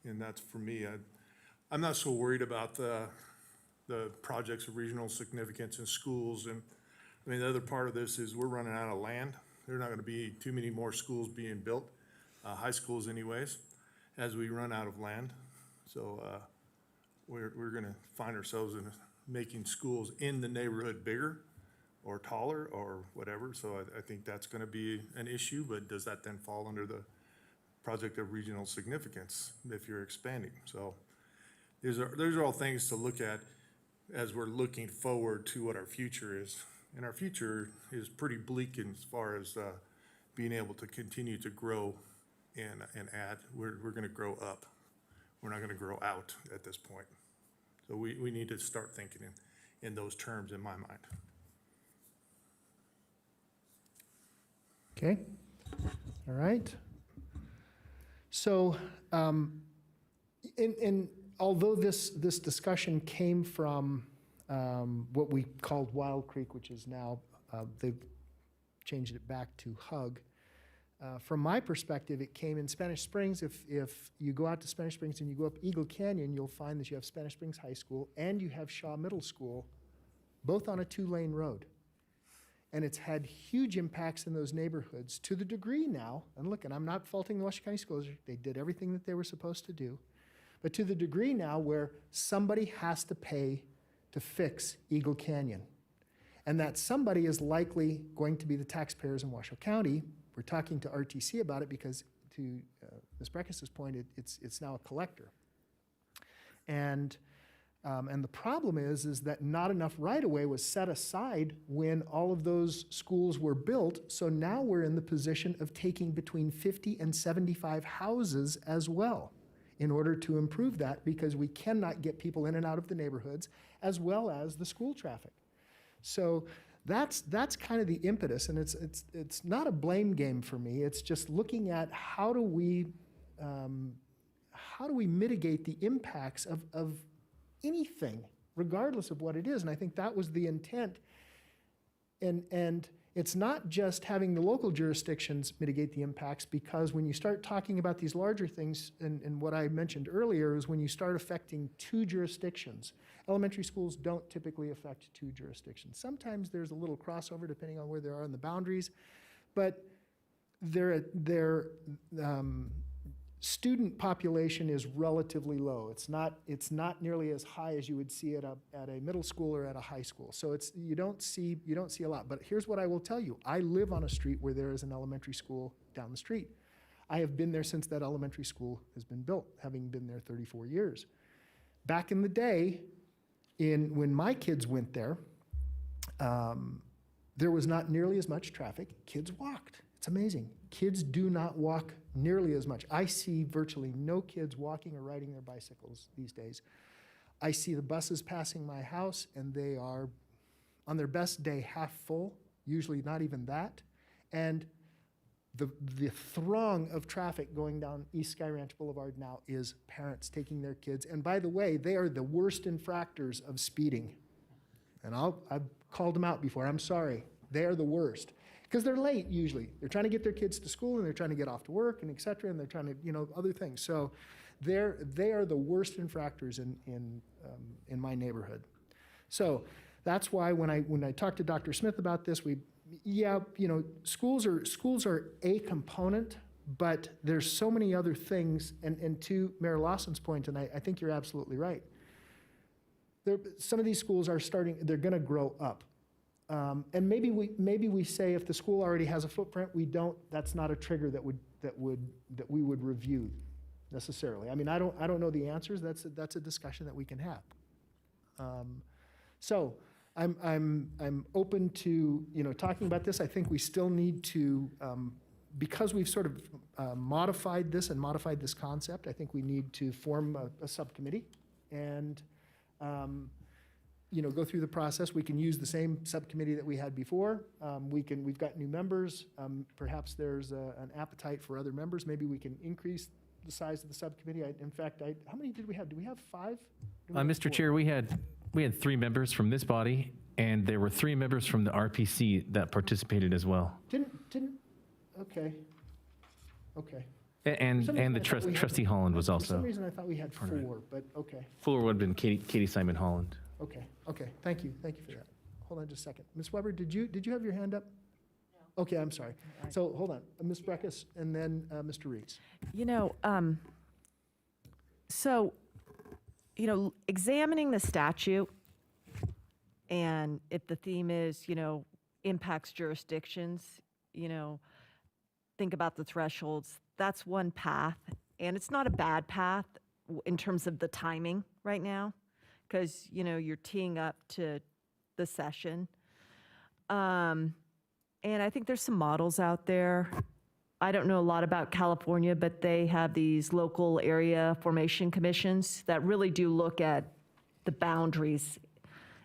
And that's, for me, I'm not so worried about the projects of regional significance in schools. And the other part of this is we're running out of land. There are not going to be too many more schools being built, high schools anyways, as we run out of land. So we're going to find ourselves in making schools in the neighborhood bigger or taller or whatever. So I think that's going to be an issue, but does that then fall under the project of regional significance if you're expanding? So those are all things to look at as we're looking forward to what our future is. And our future is pretty bleak as far as being able to continue to grow and add. We're going to grow up. We're not going to grow out at this point. So we need to start thinking in those terms, in my mind. Okay, all right. So, although this discussion came from what we called Wild Creek, which is now, they've changed it back to HUG. From my perspective, it came in Spanish Springs. If you go out to Spanish Springs and you go up Eagle Canyon, you'll find that you have Spanish Springs High School and you have Shaw Middle School, both on a 2-lane road. And it's had huge impacts in those neighborhoods to the degree now, and look, and I'm not faulting the Washoe County Schools, they did everything that they were supposed to do, but to the degree now where somebody has to pay to fix Eagle Canyon. And that somebody is likely going to be the taxpayers in Washoe County. We're talking to RTC about it because, to Ms. Breckus' point, it's now a collector. And the problem is that not enough right-of-way was set aside when all of those schools were built. So now we're in the position of taking between 50 and 75 houses as well in order to improve that, because we cannot get people in and out of the neighborhoods as well as the school traffic. So that's kind of the impetus, and it's not a blame game for me. It's just looking at how do we mitigate the impacts of anything, regardless of what it is. And I think that was the intent And it's not just having the local jurisdictions mitigate the impacts, because when you start talking about these larger things, and what I mentioned earlier is when you start affecting two jurisdictions, elementary schools don't typically affect two jurisdictions. Sometimes there's a little crossover depending on where they are in the boundaries, but their student population is relatively low. It's not nearly as high as you would see at a middle school or at a high school. So you don't see a lot. But here's what I will tell you. I live on a street where there is an elementary school down the street. I have been there since that elementary school has been built, having been there 34 years. Back in the day, when my kids went there, there was not nearly as much traffic. Kids walked. It's amazing. Kids do not walk nearly as much. I see virtually no kids walking or riding their bicycles these days. I see the buses passing my house, and they are, on their best day, half full, usually not even that. And the throng of traffic going down East Sky Ranch Boulevard now is parents taking their kids. And by the way, they are the worst infractors of speeding. And I've called them out before. I'm sorry. They are the worst. Because they're late usually. They're trying to get their kids to school, and they're trying to get off to work, and et cetera, and they're trying to, other things. So they are the worst infractors in my neighborhood. So that's why when I talked to Dr. Smith about this, schools are a component, but there's so many other things, and to Mayor Lawson's point, and I think you're absolutely right. Some of these schools they're gonna grow up. And maybe we say if the school already has a footprint, that's not a trigger that we would review necessarily. I mean, I don't know the answers. That's a discussion that we can have. So I'm open to, talking about this. I think we still need to, because we've sort of modified this concept, I think we need to form a subcommittee and go through the process. We can use the same subcommittee that we had before. We've got new members. Perhaps there's an appetite for other members. Maybe we can increase the size of the subcommittee. How many did we have? Do we have 5? Mr. Chair, we had 3 members from this body, and there were 3 members from the RPC that participated as well. Okay. And the trustee Holland was For some also. reason, I thought we had 4, but okay. Fuller would have been Katie Simon Holland. Okay, thank you for that. Hold on just a second. Ms. Weber, did you have your hand up? No. Okay, I'm sorry. So, hold on, Ms. Breckus, and then Mr. Reeds. Examining the statute, and if the theme is, impacts jurisdictions, think about the thresholds, that's one path. And it's not a bad path in terms of the timing right now, because, you're teeing up to the session. And I think there's some models out there. I don't know a lot about California, but they have these local area formation commissions that really do look at the boundaries,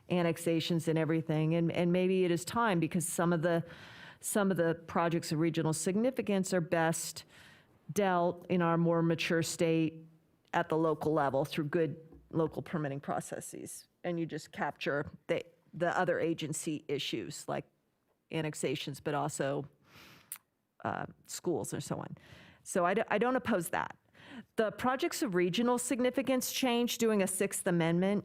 annexations and everything. And maybe it is time, because some of the projects of regional significance are best dealt in our more mature state at the local level through good local permitting processes, and you just capture the other agency issues like annexations, but also schools and so on. So I don't oppose that. The projects of regional significance change, doing a 6th Amendment,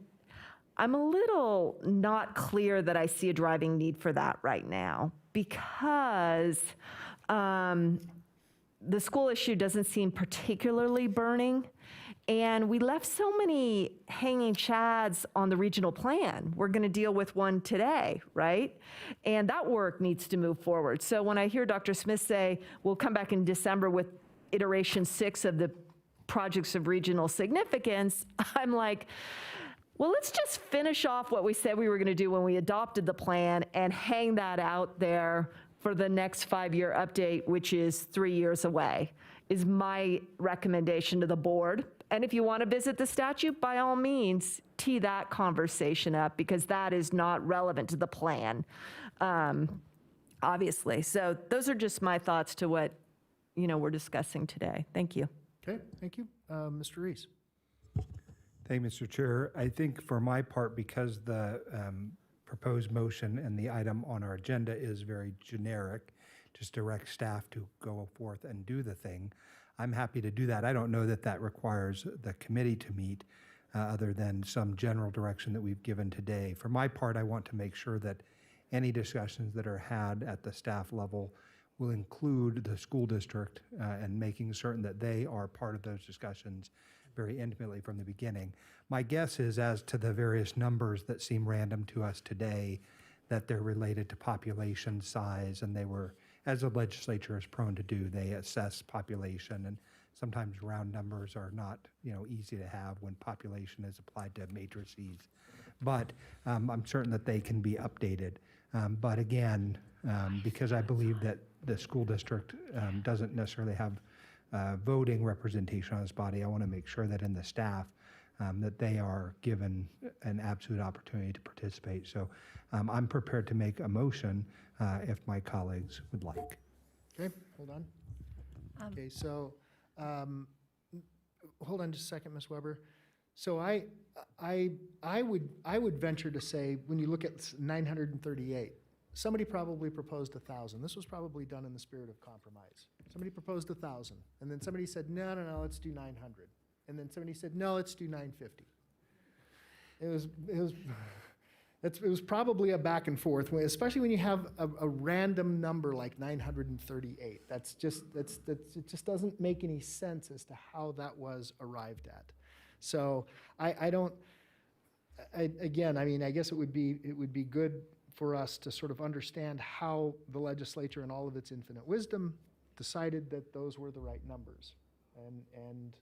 I'm a little not clear that I see a driving need for that right now, because the school issue doesn't seem particularly burning. And we left so many hanging chads on the regional plan. We're going to deal with one today, right? And that work needs to move forward. So when I hear Dr. Smith say, we'll come back in December with iteration 6 of the projects of regional significance, I'm like, well, let's just finish off what we said we were going to do when we adopted the plan and hang that out there for the next 5-year update, which is 3 years away, is my recommendation to the board. And if you want to visit the statute, by all means, tee that conversation up, because that is not relevant to the plan, obviously. So those are just my thoughts to what, we're discussing today. Thank you. Okay, thank you. Mr. Rees. Thank you, Mr. Chair. I think for my part, because the proposed motion and the item on our agenda is very generic, just direct staff to go forth and do the thing, I'm happy to do that. I don't know that that requires the committee to meet, other than some general direction that we've given today. For my part, I want to make sure that any discussions that are had at the staff level will include the school district and making certain that they are part of those discussions very intimately from the beginning. My guess is, as to the various numbers that seem random to us today, that they're related to population size, and they were, as the legislature is prone to do, they assess population, and sometimes round numbers are not, easy to have when population is applied to matrices. But I'm certain that they can be updated. But again, because I believe that the school district doesn't necessarily have voting representation on this body, I want to make sure that in the staff, that they are given an absolute opportunity to participate. So I'm prepared to make a motion if my colleagues would like. Okay, hold on. Okay, so, hold on just a second, Ms. Weber. So I would venture to say, when you look at 938, somebody probably proposed 1,000. This was probably done in the spirit of compromise. Somebody proposed 1,000, and then somebody said, no, let's do 900. And then somebody said, no, let's do 950. It was probably a back and forth, especially when you have a random number like 938. It just doesn't make any sense as to how that was arrived at. So I guess it would be good for us to sort of understand how the legislature in all of its infinite wisdom decided that those were the right numbers. And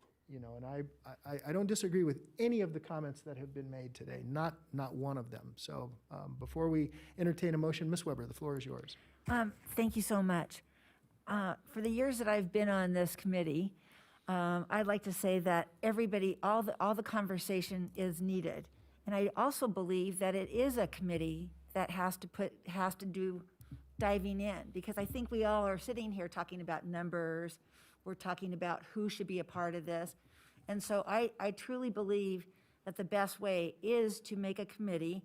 I don't disagree with any of the comments that have been made today, not one of them. So before we entertain a motion, Ms. Weber, the floor is yours. Thank you so much. For the years that I've been on this committee, I'd like to say that everybody, all the conversation is needed. And I also believe that it is a committee that has to do diving in, because I think we all are sitting here talking about numbers. We're talking about who should be a part of this. And so I truly believe that the best way is to make a committee,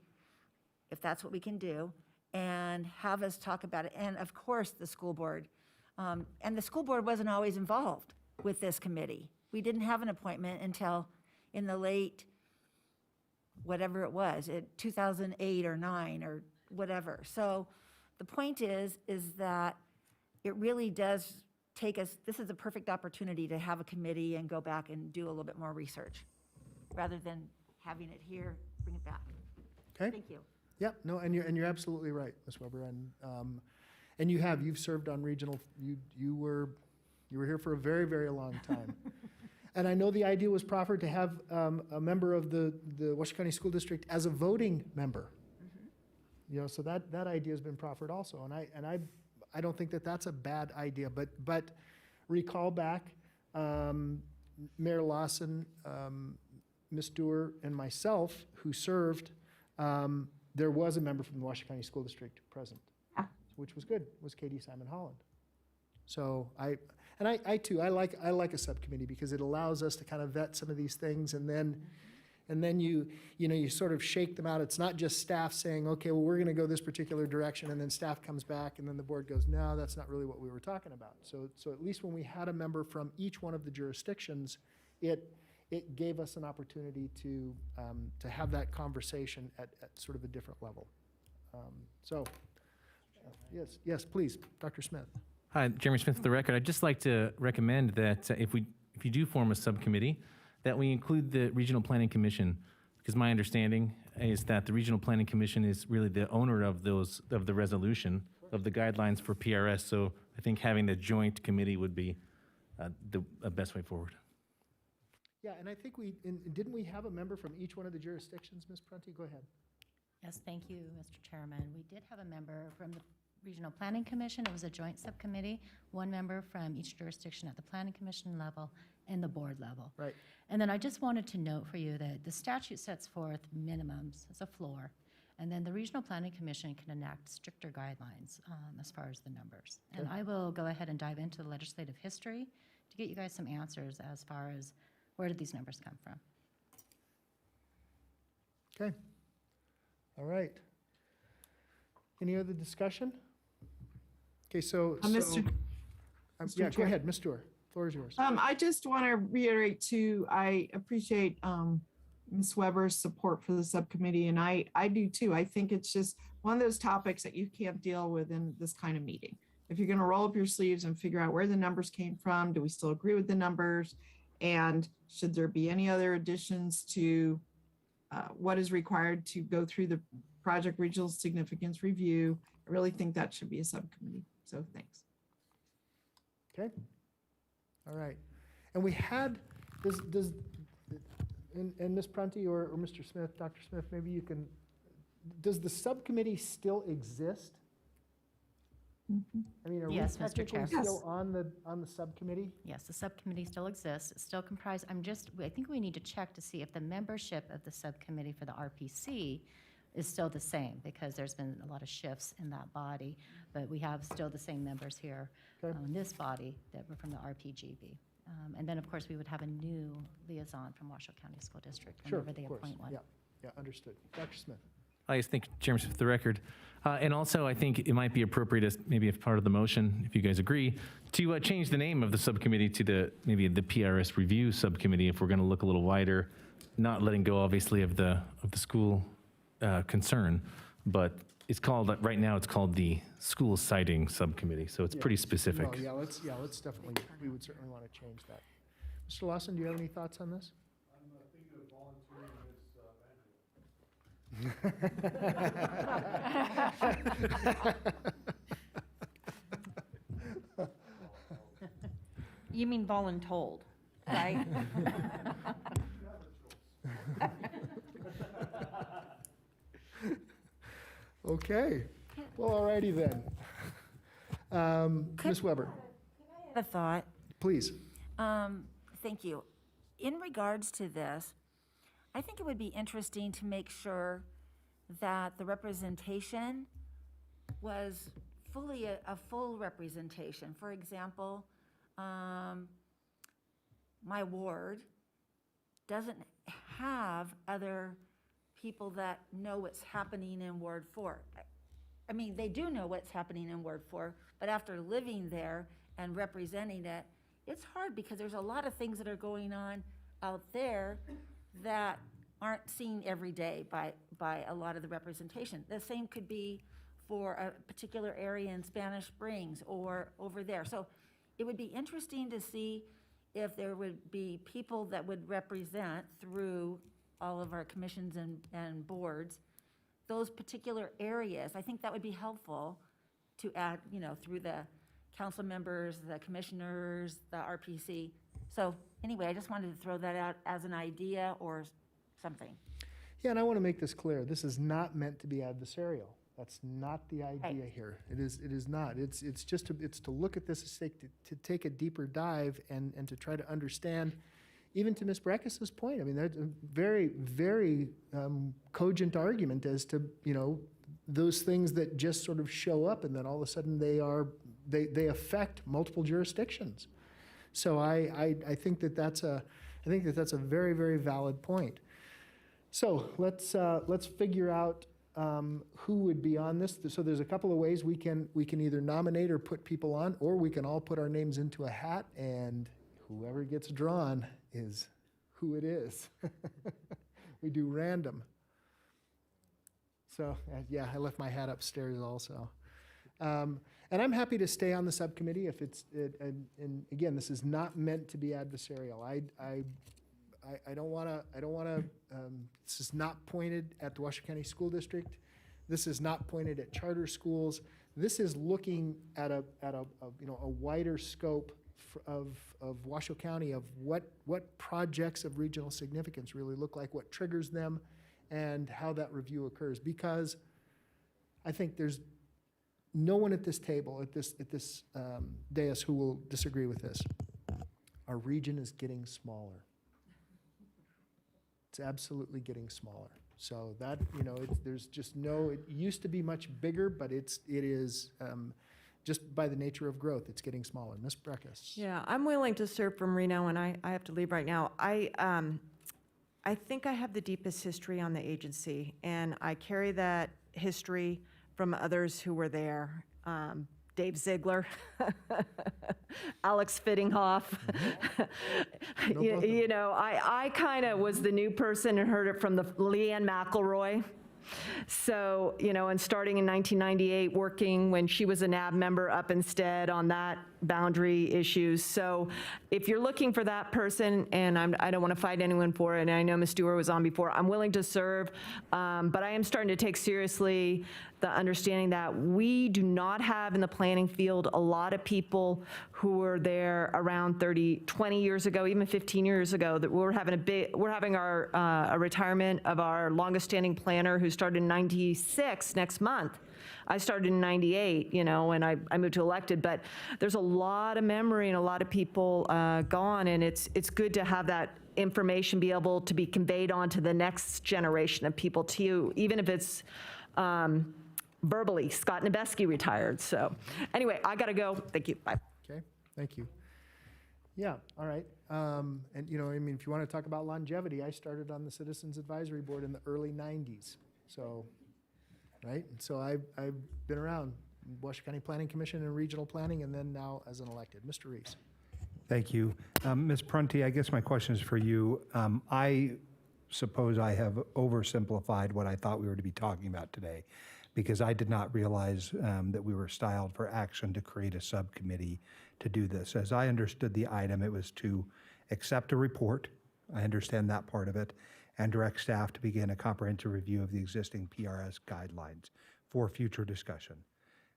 if that's what we can do, and have us talk about it. And of course, the school board. And the school board wasn't always involved with this committee. We didn't have an appointment until in the late, whatever it was, 2008 or 9 or whatever. So the point is that it really does take us, this is a perfect opportunity to have a committee and go back and do a little bit more research, rather than having it here, bring it back. Okay. Thank you. Yep, no, and you're absolutely right, Ms. Weber, and you've served on regional, you were here for a very, very long time. And I know the idea was proffered to have a member of the Washoe County School District as a voting member. So that idea has been proffered also, and I don't think that that's a bad idea, but recall back, Mayor Lawson, Ms. Doer, and myself, who served, there was a member from the Washoe County School District present, which was good, was Katie Simon Holland. So I like a subcommittee, because it allows us to kind of vet some of these things, and then you sort of shake them out. It's not just staff saying, okay, well, we're going to go this particular direction, and then staff comes back, and then the board goes, no, that's not really what we were talking about. So at least when we had a member from each one of the jurisdictions, it gave us an opportunity to have that conversation at sort of a different level. Yes, please, Dr. Smith. Hi, Jeremy Smith for the record. I'd just like to recommend that if you do form a subcommittee, that we include the Regional Planning Commission, because my understanding is that the Regional Planning Commission is really the owner of the resolution, of the guidelines for PRS. So I think having the joint committee would be the best way forward. Yeah, and I think didn't we have a member from each one of the jurisdictions, Ms. Prunty? Go ahead. Yes, thank you, Mr. Chairman. We did have a member from the Regional Planning Commission. It was a joint subcommittee, one member from each jurisdiction at the Planning Commission level and the board level. Right. And then I just wanted to note for you that the statute sets forth minimums as a floor, and then the Regional Planning Commission can enact stricter guidelines as far as the numbers. And I will go ahead and dive into the legislative history to get you guys some answers as far as where did these numbers come from. Okay. All right. Any other discussion? Okay, so, Mr. yeah, go Chair. ahead, Ms. Stewart. Floor is yours. I just want to reiterate too, I appreciate Ms. Weber's support for the subcommittee, and I do too. I think it's just one of those topics that you can't deal with in this kind of meeting. If you're going to roll up your sleeves and figure out where the numbers came from, do we still agree with the numbers? And should there be any other additions to what is required to go through the project regional significance review? I really think that should be a subcommittee. So thanks. Okay. All right. And we had, and Ms. Prunty or Mr. Smith, Dr. Smith, maybe you can, does the subcommittee still exist? I mean, are we Yes, Mr. technically Chair. still on the subcommittee? Yes, the subcommittee still exists. It's still comprised, I think we need to check to see if the membership of the subcommittee for the RPC is still the same, because there's been a lot of shifts in that body, but we have still the same members here Okay. in this body that were from the RPGB. And then, of course, we would have a new liaison from Washoe County School District Sure, whenever they of course. appoint one. Yeah, understood. Dr. Smith? I just think, Chairman Smith, for the record, and also I think it might be appropriate, as maybe as part of the motion, if you guys agree, to change the name of the subcommittee to maybe the PRS Review Subcommittee, if we're going to look a little wider, not letting go, obviously, of the school concern, but it's called, right now, it's called the School Siting Subcommittee, so it's pretty specific. No, let's definitely, we would certainly want to change that. Mr. Lawson, do you have any thoughts on this? You mean voluntold, right? Okay, well, alrighty then. Ms. Weber, A thought. please. Thank you. In regards to this, I think it would be interesting to make sure that the representation was fully a full representation. For example, my ward doesn't have other people that know what's happening in Ward 4. I mean, they do know what's happening in Ward 4, but after living there and representing it, it's hard because there's a lot of things that are going on out there that aren't seen every day by a lot of the representation. The same could be for a particular area in Spanish Springs or over there. So it would be interesting to see if there would be people that would represent through all of our commissions and boards those particular areas. I think that would be helpful to add, through the council members, the commissioners, the RPC. So anyway, I just wanted to throw that out as an idea or something. Yeah, and I want to make this clear. This is not meant to be adversarial. That's not the idea here. It is not. It's just to look at this, to take a deeper dive and to try to understand, even to Ms. Breckis's point. I mean, there's a very, very cogent argument as to, those things that just sort of show up and then all of a sudden they affect multiple jurisdictions. So I think that's a very, very valid point. So let's figure out who would be on this. So there's a couple of ways we can either nominate or put people on, or we can all put our names into a hat, and whoever gets drawn is who it is. We do random. So yeah, I left my hat upstairs also. And I'm happy to stay on the subcommittee if and again, this is not meant to be adversarial. I don't want to, this is not pointed at the Washoe County School District. This is not pointed at charter schools. This is looking at a wider scope of Washoe County, of what projects of regional significance really look like, what triggers them, and how that review occurs. Because I think there's no one at this table, at this dais, who will disagree with this. Our region is getting smaller. It's absolutely getting smaller. So that, there's just it used to be much bigger, but it is, just by the nature of growth, it's getting smaller. Ms. Breckis. Yeah, I'm willing to serve from Reno, and I have to leave right now. I think I have the deepest history on the agency, and I carry that history from others who were there. Dave Ziegler, Alex Fittinghoff. You know, I kind of was the new person and heard it from the Leanne McElroy. So, you know, and starting in 1998, working when she was a NAB member up instead on that boundary issues. So if you're looking for that person, and I don't want to fight anyone for it, and I know Ms. Dewar was on before, I'm willing to serve, but I am starting to take seriously the understanding that we do not have in the planning field a lot of people who were there around 20 years ago, even 15 years ago, that we're having our a retirement of our longest standing planner who started in 96 next month. I started in 98, you know, and I moved to elected, but there's a lot of memory and a lot of people gone, and it's good to have that information be able to be conveyed on to the next generation of people too, even if it's verbally. Scott Nebeski retired, so anyway, I gotta go. Thank you, bye. Okay, thank you. Yeah, all right. And, you know, I mean, if you want to talk about longevity, I started on the Citizens Advisory Board in the early 90s. So, right? And so I've been around Washoe County Planning Commission and regional planning, and then now as an elected. Mr. Reese. Thank you. Ms. Prunty, I guess my question is for you. I suppose I have oversimplified what I thought we were to be talking about today, because I did not realize that we were styled for action to create a subcommittee to do this. As I understood the item, it was to accept a report, I understand that part of it, and direct staff to begin a comprehensive review of the existing PRS guidelines for future discussion.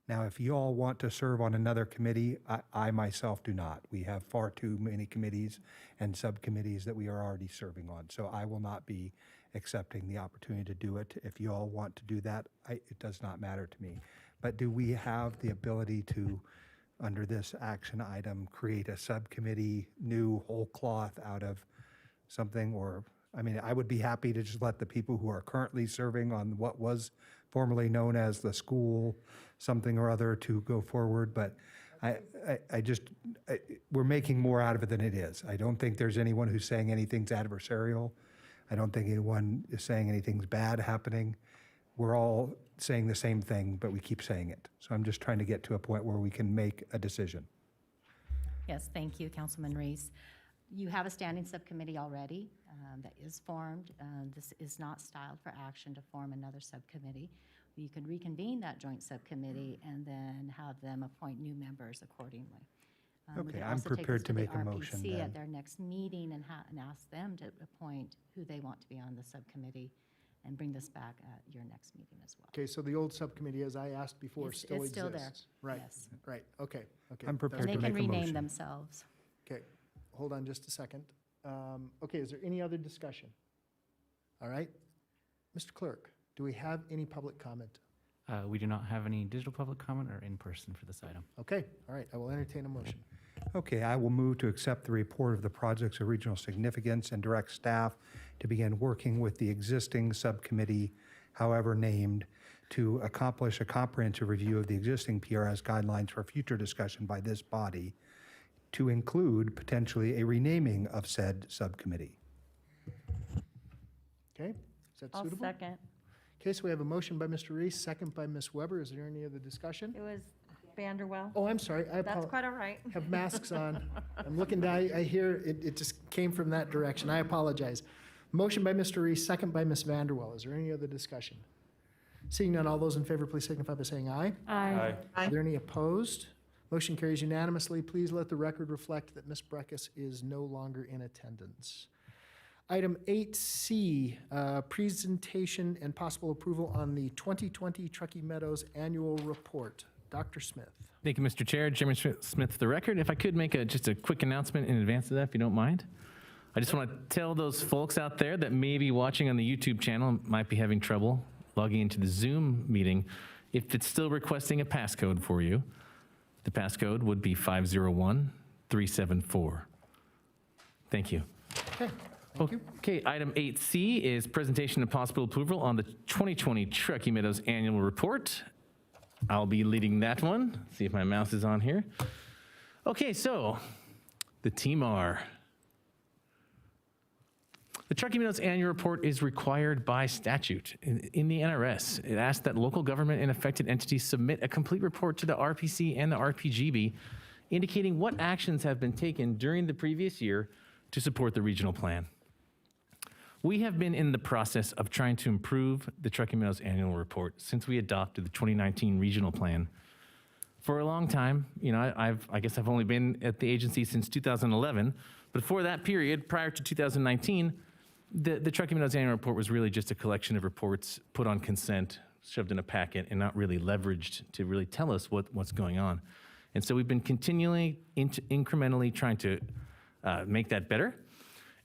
Now, if you all want to serve on another committee, I myself do not. We have far too many committees and subcommittees that we are already serving on, so I will not be accepting the opportunity to do it. If you all want to do that, it does not matter to me. But do we have the ability to, under this action item, create a subcommittee, new whole cloth out of something? Or, I mean, I would be happy to just let the people who are currently serving on what was formerly known as the school something or other to go forward, but we're making more out of it than it is. I don't think there's anyone who's saying anything's adversarial. I don't think anyone is saying anything's bad happening. We're all saying the same thing, but we keep saying it. So I'm just trying to get to a point where we can make a decision. Yes, thank you, Councilman Reese. You have a standing subcommittee already that is formed. This is not styled for action to form another subcommittee. You could reconvene that joint subcommittee and then have them appoint new members accordingly. We Okay, could I'm also take this prepared to the make a motion RPC then. at their next meeting and ask them to appoint who they want to be on the subcommittee and bring this back at your next meeting as well. Okay, so the old subcommittee, as I asked before, It's- still it's exists? still there, Right, yes. right, okay. I'm prepared And they to can make a rename motion. themselves. Okay, hold on just a second. Okay, is there any other discussion? All right. Mr. Clerk, do we have any public comment? We do not have any digital public comment or in person for this item. Okay, all right, I will entertain a motion. Okay, I will move to accept the report of the projects of regional significance and direct staff to begin working with the existing subcommittee, however named, to accomplish a comprehensive review of the existing PRS guidelines for future discussion by this body, to include potentially a renaming of said subcommittee. Okay, is that I'll suitable? second. Okay, so we have a motion by Mr. Reese, second by Ms. Weber. Is there any other discussion? It was Vanderwell. Oh, I'm sorry, I That's apologize. quite all right. Have masks on. I'm looking down, I hear, it just came from that direction. I apologize. Motion by Mr. Reese, second by Ms. Vanderwell. Is there any other discussion? Seeing none, all those in favor, please signify by saying aye. Aye. Are there any opposed? Motion carries unanimously. Please let the record reflect that Ms. Breckus is no longer in attendance. Item 8C, presentation and possible approval on the 2020 Truckee Meadows Annual Report. Dr. Smith. Thank you, Mr. Chair. Jeremy Smith for the record. If I could make just a quick announcement in advance of that, if you don't mind. I just want to tell those folks out there that may be watching on the YouTube channel, might be having trouble logging into the Zoom meeting, if it's still requesting a passcode for you, the passcode would be 501374. Thank you. Okay, thank you. Okay, item 8C is presentation of possible approval on the 2020 Truckee Meadows Annual Report. I'll be leading that one. See if my mouse is on here. Okay, so the team are The Truckee Meadows Annual Report is required by statute in the NRS. It asks that local government and affected entities submit a complete report to the RPC and the RPGB indicating what actions have been taken during the previous year to support the regional plan. We have been in the process of trying to improve the Truckee Meadows Annual Report since we adopted the 2019 regional plan. For a long time, you know, I guess I've only been at the agency since 2011, but for that period, prior to 2019, the Truckee Meadows Annual Report was really just a collection of reports put on consent, shoved in a packet, and not really leveraged to really tell us what's going on. And so we've been continually, incrementally trying to make that better.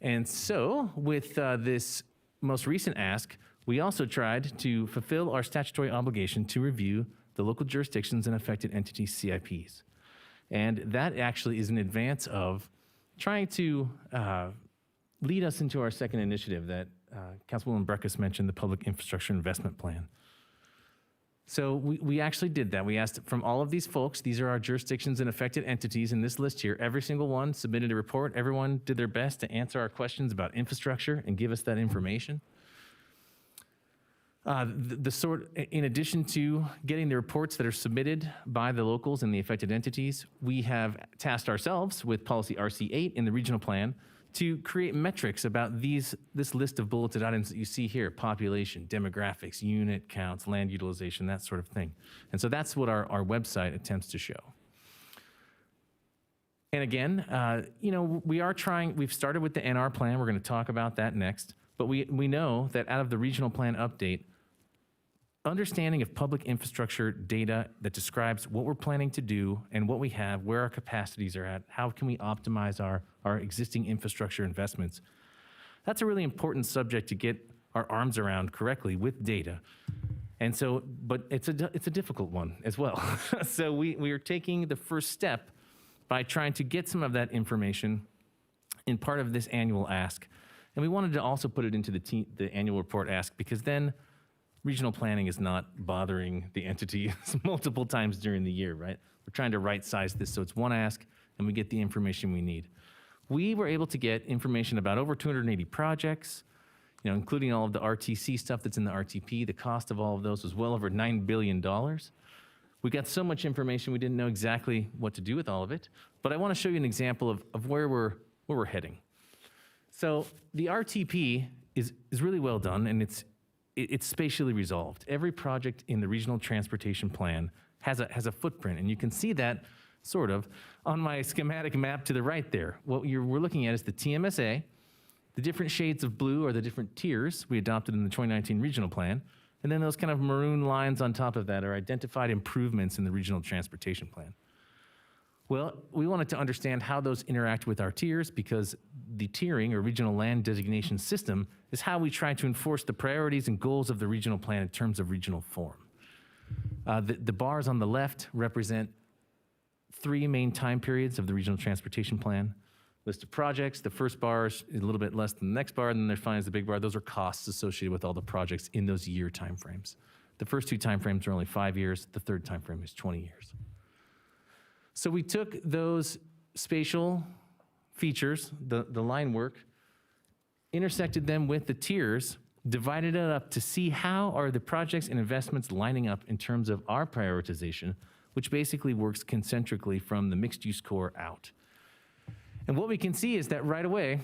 And so with this most recent ask, we also tried to fulfill our statutory obligation to review the local jurisdictions and affected entities CIPs. And that actually is in advance of trying to lead us into our second initiative that Councilwoman Breckus mentioned, the Public Infrastructure Investment Plan. So we actually did that. We asked from all of these folks, these are our jurisdictions and affected entities in this list here, every single one submitted a report. Everyone did their best to answer our questions about infrastructure and give us that information. In addition to getting the reports that are submitted by the locals and the affected entities, we have tasked ourselves with policy RC8 in the regional plan to create metrics about this list of bulleted items that you see here: population, demographics, unit counts, land utilization, that sort of thing. And so that's what our website attempts to show. And again, you know, we've started with the NR plan. We're going to talk about that next. But we know that out of the regional plan update, understanding of public infrastructure data that describes what we're planning to do and what we have, where our capacities are at, how can we optimize our existing infrastructure investments. That's a really important subject to get our arms around correctly with data. And so, but it's a difficult one as well. So we are taking the first step by trying to get some of that information in part of this annual ask. And we wanted to also put it into the annual report ask, because then regional planning is not bothering the entity multiple times during the year, right? We're trying to right-size this so it's one ask and we get the information we need. We were able to get information about over 280 projects, you know, including all of the RTC stuff that's in the RTP. The cost of all of those was well over $9 billion. We got so much information we didn't know exactly what to do with all of it. But I want to show you an example of where we're heading. So the RTP is really well done, and it's spatially resolved. Every project in the regional transportation plan has a footprint, and you can see that sort of on my schematic map to the right there. What we're looking at is the TMSA. The different shades of blue are the different tiers we adopted in the 2019 regional plan, and then those kind of maroon lines on top of that are identified improvements in the regional transportation plan. Well, we wanted to understand how those interact with our tiers, because the tiering or regional land designation system is how we try to enforce the priorities and goals of the regional plan in terms of regional form. The bars on the left represent 3 main time periods of the regional transportation plan. List of projects. The first bar is a little bit less than the next bar, and then there finally is the big bar. Those are costs associated with all the projects in those year timeframes. The first 2 timeframes are only 5 years. The third timeframe is 20 years. So we took those spatial features, the line work, intersected them with the tiers, divided it up to see how are the projects and investments lining up in terms of our prioritization, which basically works concentrically from the mixed-use core out. And what we can see is that right away,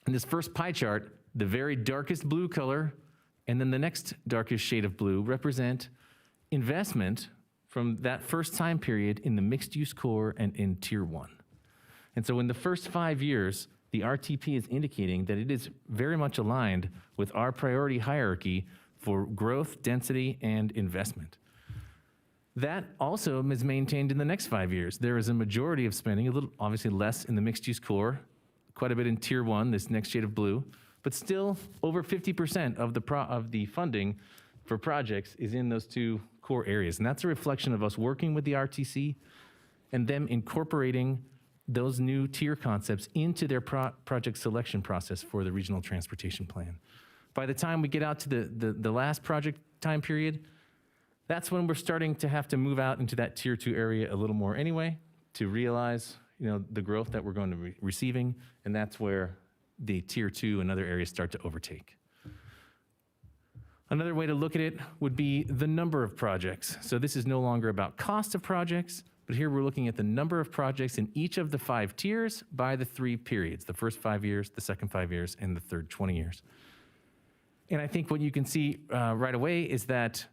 in this first pie chart, the very darkest blue color and then the next darkest shade of blue represent investment from that first time period in the mixed-use core and in Tier 1. And so in the first 5 years, the RTP is indicating that it is very much aligned with our priority hierarchy for growth, density, and investment. That also is maintained in the next 5 years. There is a majority of spending, a little obviously less in the mixed-use core, quite a bit in Tier 1, this next shade of blue, but still over 50% of the funding for projects is in those 2 core areas. And that's a reflection of us working with the RTC and them incorporating those new tier concepts into their project selection process for the regional transportation plan. By the time we get out to the last project time period, that's when we're starting to have to move out into that Tier 2 area a little more anyway to realize, you know, the growth that we're going to be receiving, and that's where the tier 2 and other areas start to overtake. Another way to look at it would be the number of projects. So this is no longer about cost of projects, but here we're looking at the number of projects in each of the 5 tiers by the 3 periods, the first 5 years, the second 5 years, and the third 20 years. And I think what you can see right away is that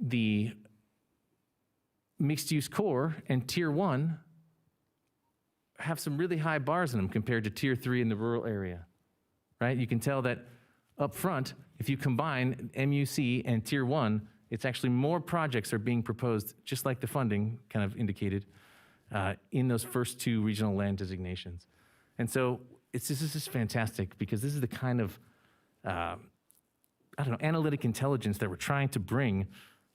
the mixed-use core and tier 1 have some really high bars in them compared to tier 3 in the rural area, right? You can tell that up front, if you combine MUC and tier 1, it's actually more projects are being proposed, just like the funding kind of indicated, in those first 2 regional land designations. And so this is just fantastic because this is the kind of, analytic intelligence that we're trying to bring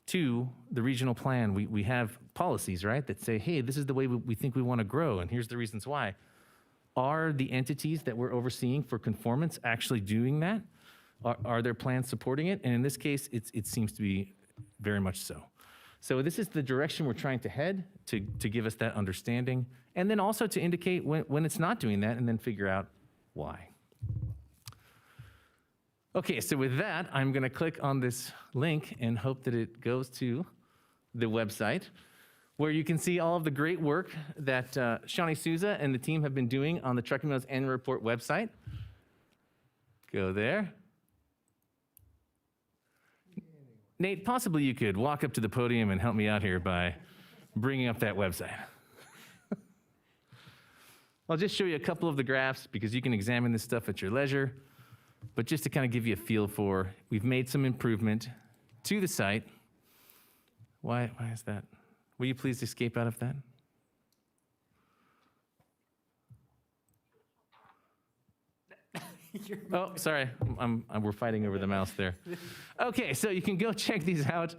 to the regional plan. We have policies, right, that say, hey, this is the way we think we want to grow, and here's the reasons why. Are the entities that we're overseeing for conformance actually doing that? Are there plans supporting it? And in this case, it seems to be very much so. So this is the direction we're trying to head to give us that understanding, and then also to indicate when it's not doing that, and then figure out why. Okay, so with that, I'm going to click on this link and hope that it goes to the website, where you can see all of the great work that Shawnee Souza and the team have been doing on the Truckee Meadows Annual Report website. Go there. Nate, possibly you could walk up to the podium and help me out here by bringing up that website. I'll just show you a couple of the graphs because you can examine this stuff at your leisure. But just to kind of give you a feel for, we've made some improvement to the site. Why is that? Will you please escape out of that? Oh, sorry, we're fighting over the mouse there. Okay, so you can go check these out.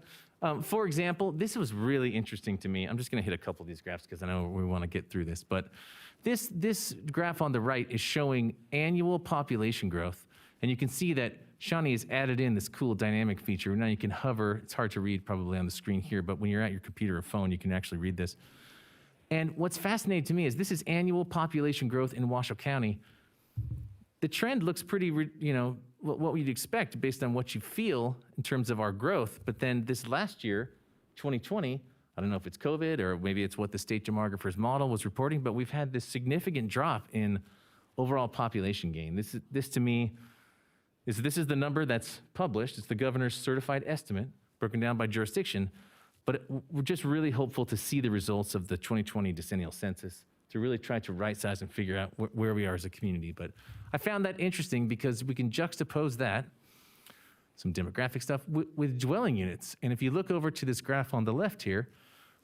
For example, this was really interesting to me. I'm just gonna hit a couple of these graphs because I know we wanna get through this, but this graph on the right is showing annual population growth. And you can see that Shawnee has added in this cool dynamic feature. Now you can hover. It's hard to read probably on the screen here, but when you're at your computer or phone, you can actually read this. And what's fascinating to me is this is annual population growth in Washoe County. The trend looks pretty, what you'd expect based on what you feel in terms of our growth. But then this last year, 2020, I don't know if it's COVID or maybe it's what the state demographer's model was reporting, but we've had this significant drop in overall population gain. This to me, this is the number that's published. It's the governor's certified estimate, broken down by jurisdiction. But we're just really hopeful to see the results of the 2020 decennial census to really try to right size and figure out where we are as a community. But I found that interesting because we can juxtapose that, some demographic stuff, with dwelling units. And if you look over to this graph on the left here,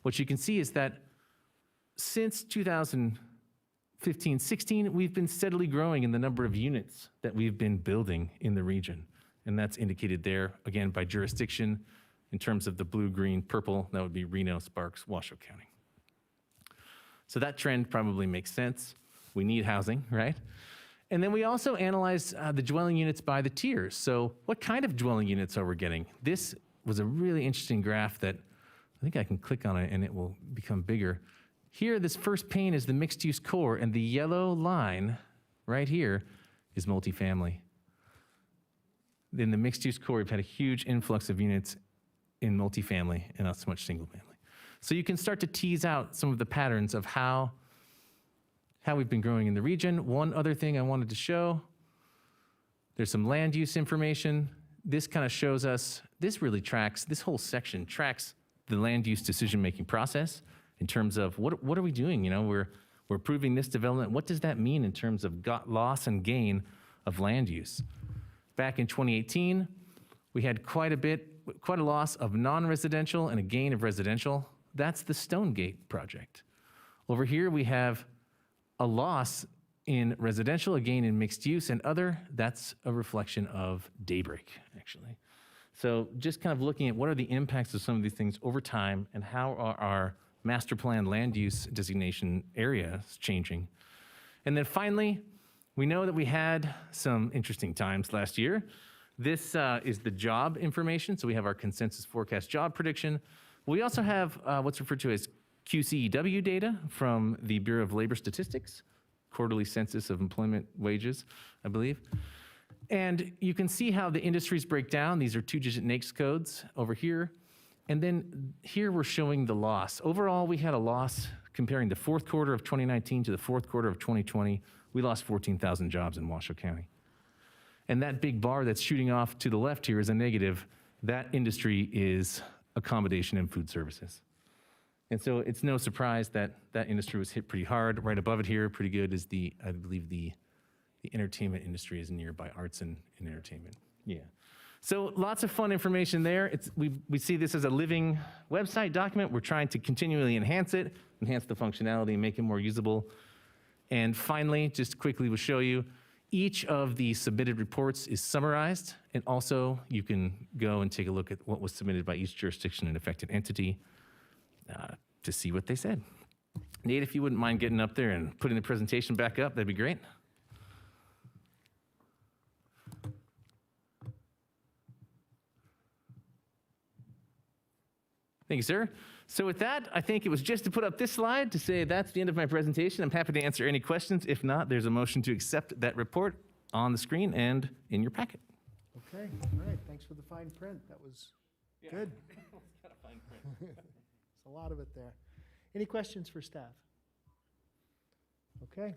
what you can see is that since 2015-16, we've been steadily growing in the number of units that we've been building in the region. And that's indicated there, again, by jurisdiction in terms of the blue, green, purple. That would be Reno, Sparks, Washoe County. So that trend probably makes sense. We need housing, right? And then we also analyzed the dwelling units by the tiers. So what kind of dwelling units are we getting? This was a really interesting graph that I think I can click on it and it will become bigger. Here, this first pane is the mixed-use core, and the yellow line right here is multifamily. In the mixed-use core, we've had a huge influx of units in multifamily and not so much single-family. So you can start to tease out some of the patterns of how we've been growing in the region. One other thing I wanted to show, there's some land use information. This kind of shows us, this whole section tracks the land use decision-making process in terms of what are we doing? We're approving this development. What does that mean in terms of loss and gain of land use? Back in 2018, we had quite a loss of non-residential and a gain of residential. That's the Stonegate project. Over here, we have a loss in residential, a gain in mixed use, and other. That's a reflection of Daybreak, actually. So just kind of looking at what are the impacts of some of these things over time and how are our master plan land use designation areas changing. And then finally, we know that we had some interesting times last year. This is the job information. So we have our consensus forecast job prediction. We also have what's referred to as QCEW data from the Bureau of Labor Statistics, quarterly census of employment wages, I believe. And you can see how the industries break down. These are 2-digit NAICS codes over here. And then here we're showing the loss. Overall, we had a loss comparing the fourth quarter of 2019 to the fourth quarter of 2020. We lost 14,000 jobs in Washoe County. And that big bar that's shooting off to the left here is a negative. That industry is accommodation and food services. And so it's no surprise that that industry was hit pretty hard. Right above it here, pretty good, is I believe the entertainment industry is nearby, arts and entertainment. Yeah. So lots of fun information there. We see this as a living website document. We're trying to continually enhance it, enhance the functionality, and make it more usable. And finally, just quickly we'll show you, each of the submitted reports is summarized, and also you can go and take a look at what was submitted by each jurisdiction and affected entity to see what they said. Nate, if you wouldn't mind getting up there and putting the presentation back up, that'd be great. Thank you, sir. So with that, I think it was just to put up this slide to say that's the end of my presentation. I'm happy to answer any questions. If not, there's a motion to accept that report on the screen and in your packet. Okay, all right, thanks for the fine print. That was good. There's a lot of it there. Any questions for staff? Okay.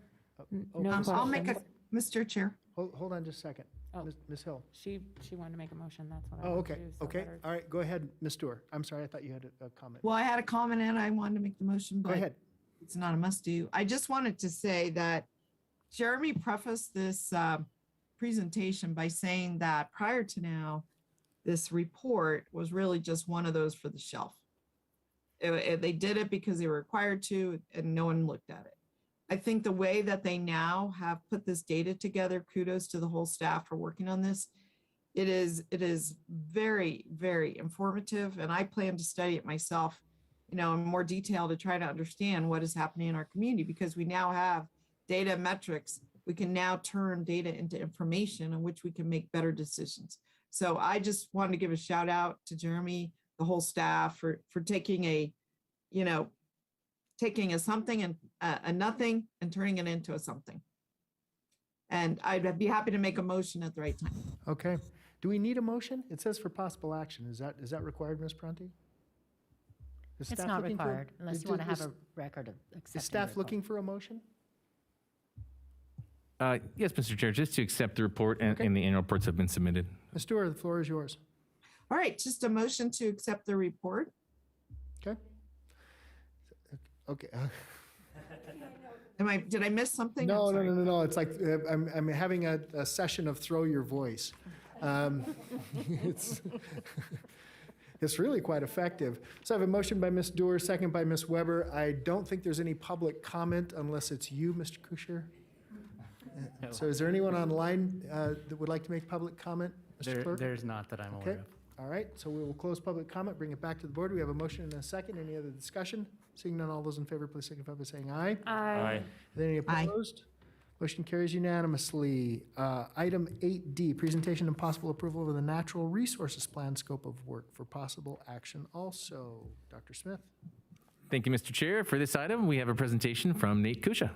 No I'll make a, questions. Mr. Chair. Hold on just a second. Oh. Ms. Hill. She wanted to make a motion, that's what I Oh, wanted to okay, do. so okay. let her- All right, go ahead, Ms. Stewart. I'm sorry, I thought you had a comment. Well, I had a comment and I wanted to make the motion, Go but ahead. it's not a must-do. I just wanted to say that Jeremy prefaced this presentation by saying that prior to now, this report was really just one of those for the shelf. They did it because they were required to, and no one looked at it. I think the way that they now have put this data together, kudos to the whole staff for working on this. It is very, very informative, and I plan to study it myself, in more detail to try to understand what is happening in our community, because we now have data metrics. We can now turn data into information on which we can make better decisions. So I just wanted to give a shout out to Jeremy, the whole staff for taking taking a something and a nothing and turning it into a something. And I'd be happy to make a motion at the right time. Okay. Do we need a motion? It says for possible action. Is that required, Ms. Prunty? Is It's staff not looking for- required, unless is- you want to have is- a record of accepting. Is staff the report. looking for a motion? Yes, Mr. Chair, just to accept the report Okay. and the annual reports have been submitted. Ms. Stewart, the floor is yours. All right, just a motion to accept the report. Okay. Okay. Did I miss something? I'm No. sorry. It's like I'm having a session of throw your voice. It's it's really quite effective. So I have a motion by Ms. Doer, second by Ms. Weber. I don't think there's any public comment unless it's you, Mr. Kuchar. So is there anyone online that would like to make public comment, Mr. Clerk? There's not that I'm aware Okay. of. All right, so we will close public comment, bring it back to the board. We have a motion and a second. Any other discussion? Seeing none, all those in favor, please signify by saying aye. Aye. Are there any Aye. opposed? Motion carries unanimously. Item 8D, presentation and possible approval of the Natural Resources Plan scope of work for possible action also. Dr. Smith? Thank you, Mr. Chair. For this item, we have a presentation from Nate Kusha.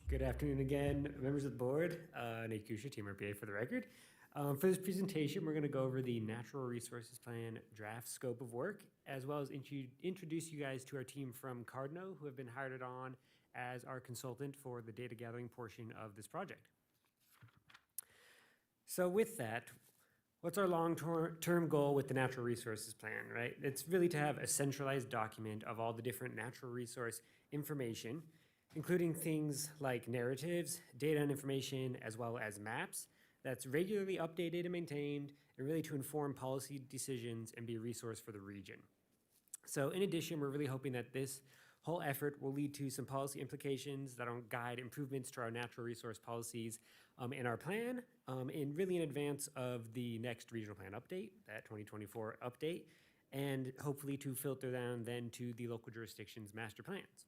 Good afternoon again, members of the board. Nate Kusha, Team RPA for the record. For this presentation, we're going to go over the Natural Resources Plan draft scope of work, as well as introduce you guys to our team from Cardno, who have been hired on as our consultant for the data gathering portion of this project. So with that, what's our long-term goal with the Natural Resources Plan, right? It's really to have a centralized document of all the different natural resource information, including things like narratives, data and information, as well as maps, that's regularly updated and maintained, and really to inform policy decisions and be a resource for the region. So in addition, we're really hoping that this whole effort will lead to some policy implications that will guide improvements to our natural resource policies in our plan, and really in advance of the next regional plan update, that 2024 update, and hopefully to filter down then to the local jurisdictions' master plans.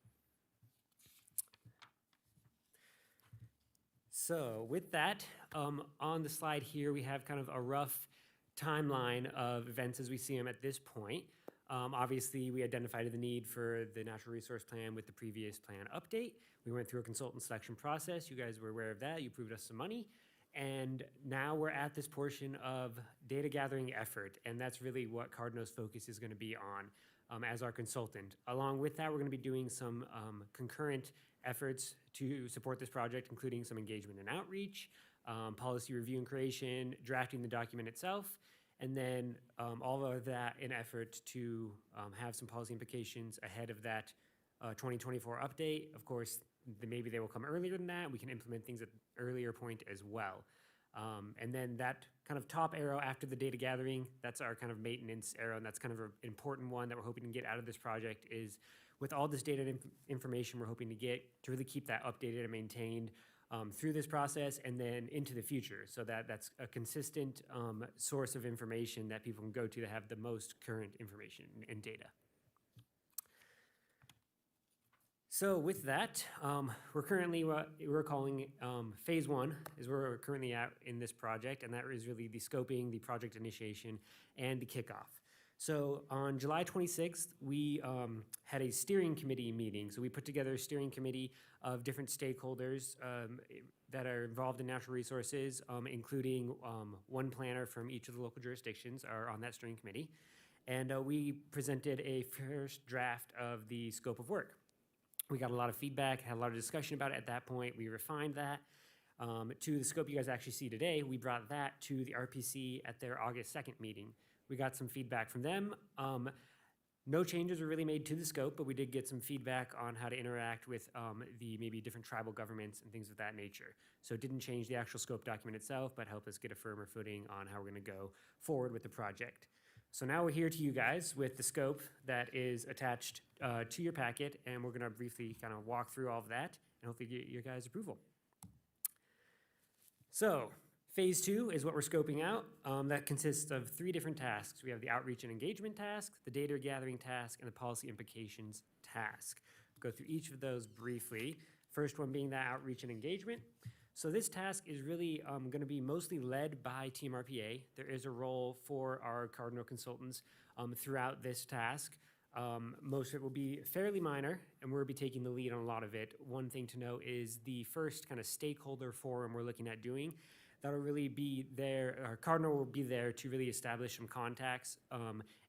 So with that, on the slide here, we have kind of a rough timeline of events as we see them at this point. Obviously, we identified the need for the natural resource plan with the previous plan update. We went through a consultant selection process. You guys were aware of that. You approved us some money. And now we're at this portion of data gathering effort, and that's really what Cardno's focus is going to be on as our consultant. Along with that, we're going to be doing some concurrent efforts to support this project, including some engagement and outreach, policy review and creation, drafting the document itself, and then all of that in effort to have some policy implications ahead of that 2024 update. Of course, maybe they will come earlier than that. We can implement things at an earlier point as well. And then that kind of top arrow after the data gathering, that's our kind of maintenance arrow, and that's kind of an important one that we're hoping to get out of this project is with all this data and information we're hoping to get to really keep that updated and maintained through this process and then into the future, so that that's a consistent source of information that people can go to have the most current information and data. So with that, we're currently, we're calling phase one is where we're currently at in this project, and that is really the scoping, the project initiation, and the kickoff. So on July 26th, we had a steering committee meeting. So we put together a steering committee of different stakeholders that are involved in natural resources, including one planner from each of the local jurisdictions are on that steering committee. And we presented a first draft of the scope of work. We got a lot of feedback, had a lot of discussion about it at that point. We refined that to the scope you guys actually see today. We brought that to the RPC at their August 2nd meeting. We got some feedback from them. No changes were really made to the scope, but we did get some feedback on how to interact with the maybe different tribal governments and things of that nature. So it didn't change the actual scope document itself, but helped us get a firmer footing on how we're gonna go forward with the project. So now we're here to you guys with the scope that is attached to your packet, and we're gonna briefly kind of walk through all of that and hopefully get your guys' approval. So phase two is what we're scoping out. That consists of 3 different tasks. We have the outreach and engagement task, the data gathering task, and the policy implications task. Go through each of those briefly. First one being that outreach and engagement. So this task is really going to be mostly led by Team RPA. There is a role for our Cardno consultants throughout this task. Most of it will be fairly minor, and we'll be taking the lead on a lot of it. One thing to note is the first kind of stakeholder forum we're looking at doing. That'll really be there, our Cardno will be there to really establish some contacts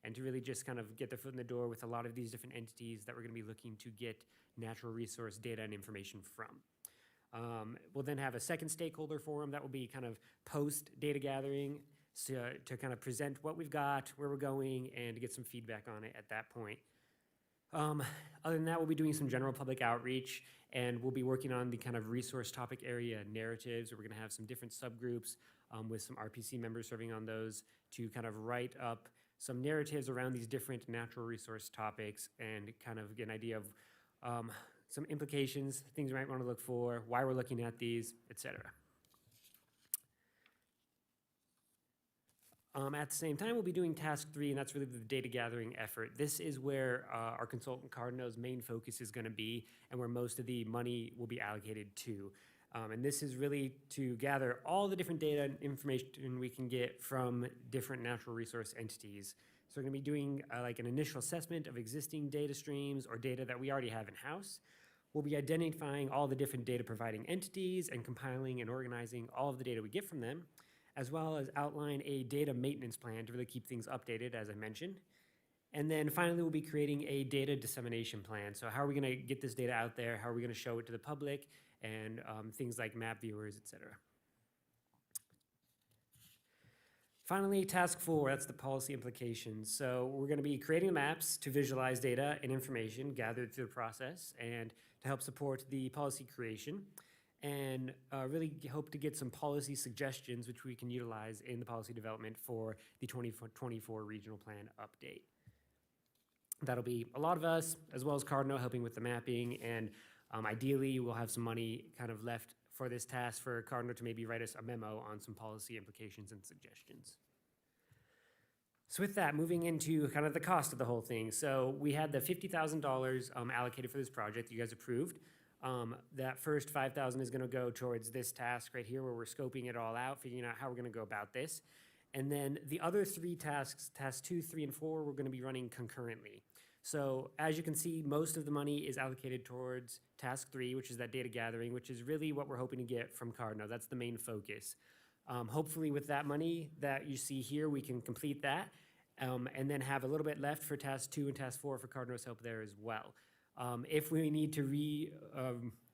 and to really just kind of get their foot in the door with a lot of these different entities that we're going to be looking to get natural resource data and information from. We'll then have a second stakeholder forum that will be kind of post data gathering to kind of present what we've got, where we're going, and to get some feedback on it at that point. Other than that, we'll be doing some general public outreach, and we'll be working on the kind of resource topic area narratives. We're going to have some different subgroups with some RPC members serving on those to kind of write up some narratives around these different natural resource topics and kind of get an idea of some implications, things we might want to look for, why we're looking at these, etc. At the same time, we'll be doing task 3, and that's really the data gathering effort. This is where our consultant Cardno's main focus is going to be and where most of the money will be allocated to. And this is really to gather all the different data and information we can get from different natural resource entities. So we're going to be doing like an initial assessment of existing data streams or data that we already have in-house. We'll be identifying all the different data providing entities and compiling and organizing all of the data we get from them, as well as outline a data maintenance plan to really keep things updated, as I mentioned. And then finally, we'll be creating a data dissemination plan. So how are we going to get this data out there? How are we going to show it to the public? And things like map viewers, et cetera. Finally, task 4, that's the policy implications. So we're going to be creating maps to visualize data and information gathered through the process and to help support the policy creation. And really hope to get some policy suggestions which we can utilize in the policy development for the 2024 regional plan update. That'll be a lot of us, as well as Cardno, helping with the mapping, and ideally we'll have some money kind of left for this task for Cardno to maybe write us a memo on some policy implications and suggestions. So with that, moving into kind of the cost of the whole thing. So we had the $50,000 allocated for this project you guys approved. That first $5,000 is going to go towards this task right here where we're scoping it all out, figuring out how we're going to go about this. And then the other three tasks, tasks 2, 3, and 4, we're going to be running concurrently. So as you can see, most of the money is allocated towards task 3, which is that data gathering, which is really what we're hoping to get from Cardno. That's the main focus. Hopefully with that money that you see here, we can complete that and then have a little bit left for task 2 and task 4 for Cardno's help there as well. If we need to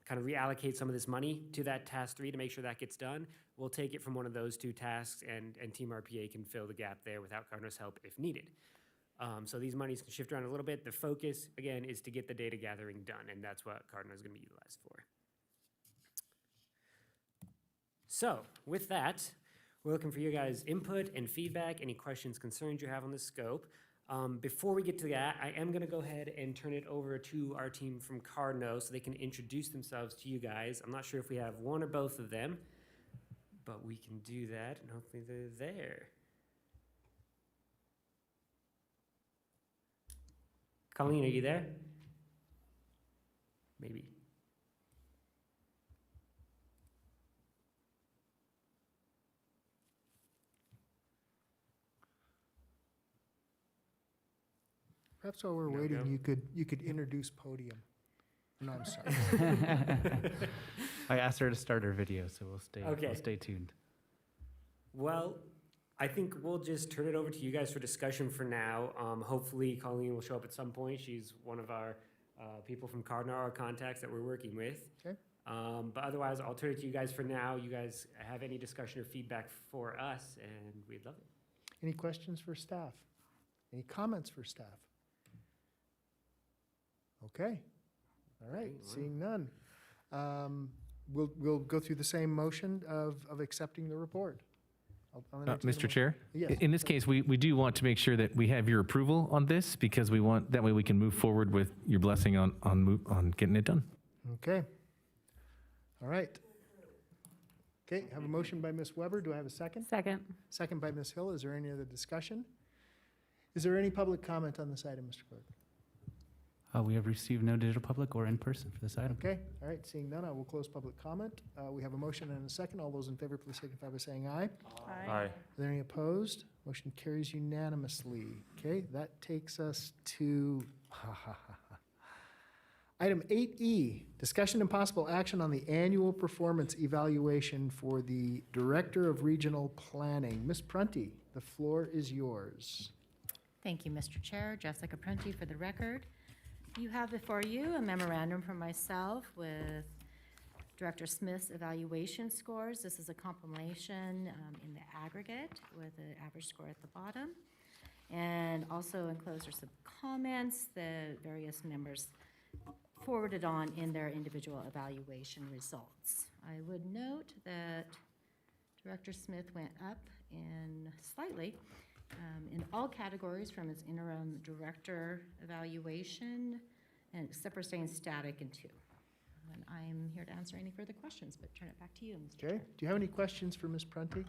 kind of reallocate some of this money to that task 3 to make sure that gets done, we'll take it from one of those 2 tasks and Team RPA can fill the gap there without Cardno's help if needed. So these monies can shift around a little bit. The focus, again, is to get the data gathering done, and that's what Cardno is going to be utilized for. So with that, we're looking for you guys' input and feedback, any questions, concerns you have on the scope. Before we get to that, I am going to go ahead and turn it over to our team from Cardno so they can introduce themselves to you guys. I'm not sure if we have one or both of them, but we can do that, and hopefully they're there. Colleen, are you there? Maybe. Perhaps while we're No waiting, go. you could introduce Podium. No, I'm sorry. I asked her to start her video, so Okay. we'll stay tuned. Well, I think we'll just turn it over to you guys for discussion for now. Hopefully Colleen will show up at some point. She's one of our people from Cardno, our contacts that we're working with. Okay. But otherwise, I'll turn it to you guys for now. You guys have any discussion or feedback for us, and we'd love it. Any questions for staff? Any comments for staff? Okay. All right, seeing none. We'll go through the same motion of accepting the report. I'll entertain a Mr. motion. Chair? Yes. In this case, we do want to make sure that we have your approval on this because we want, that way we can move forward with your blessing on getting it done. Okay. All right. Okay, have a motion by Ms. Weber. Do I have a second? Second. Second by Ms. Hill. Is there any other discussion? Is there any public comment on this item, Mr. Clerk? We have received no digital public or in person for this item. Okay, all right, seeing none, I will close public comment. We have a motion and a second. All those in favor, please signify by saying aye. Aye. Are there any opposed? Motion carries unanimously. Okay, that takes us to item 8E, discussion and possible action on the annual performance evaluation for the Director of Regional Planning. Ms. Prunty, the floor is yours. Thank you, Mr. Chair. Jessica Prunty for the record. You have before you a memorandum from myself with Director Smith's evaluation scores. This is a compilation in the aggregate with an average score at the bottom. And also enclosed are some comments that various members forwarded on in their individual evaluation results. I would note that Director Smith went up slightly in all categories from his interim director evaluation, and except for staying static in 2. And I'm here to answer any further questions, but turn it back to you, Mr. Okay, Chair. do you have any questions for Ms. Prunty?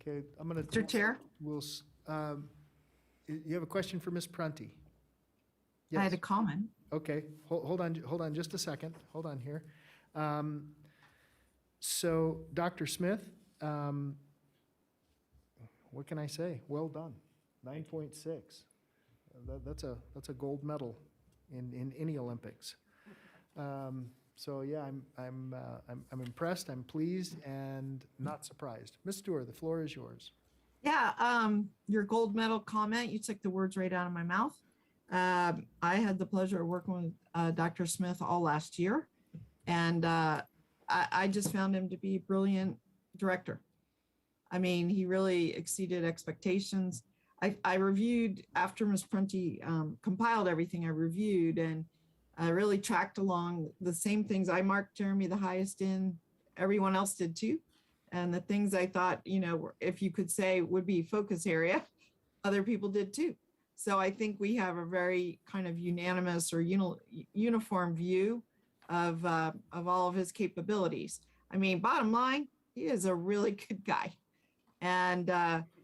Okay, I'm gonna. Mr. Chair? You have a question for Ms. Prunty? I had Yes. a comment. Okay, hold on just a second. Hold on here. So, Dr. Smith, what can I say? Well done. 9.6. That's a gold medal in any Olympics. So yeah, I'm impressed. I'm pleased and not surprised. Ms. Stewart, the floor is yours. Yeah, your gold medal comment, you took the words right out of my mouth. I had the pleasure of working with Dr. Smith all last year, and I just found him to be a brilliant director. I mean, he really exceeded expectations. I reviewed, after Ms. Prunty compiled everything I reviewed, and I really tracked along the same things I marked Jeremy the highest in, everyone else did too. And the things I thought, if you could say would be focus area, other people did too. So I think we have a very kind of unanimous or uniform view of all of his capabilities. I mean, bottom line, he is a really good guy, and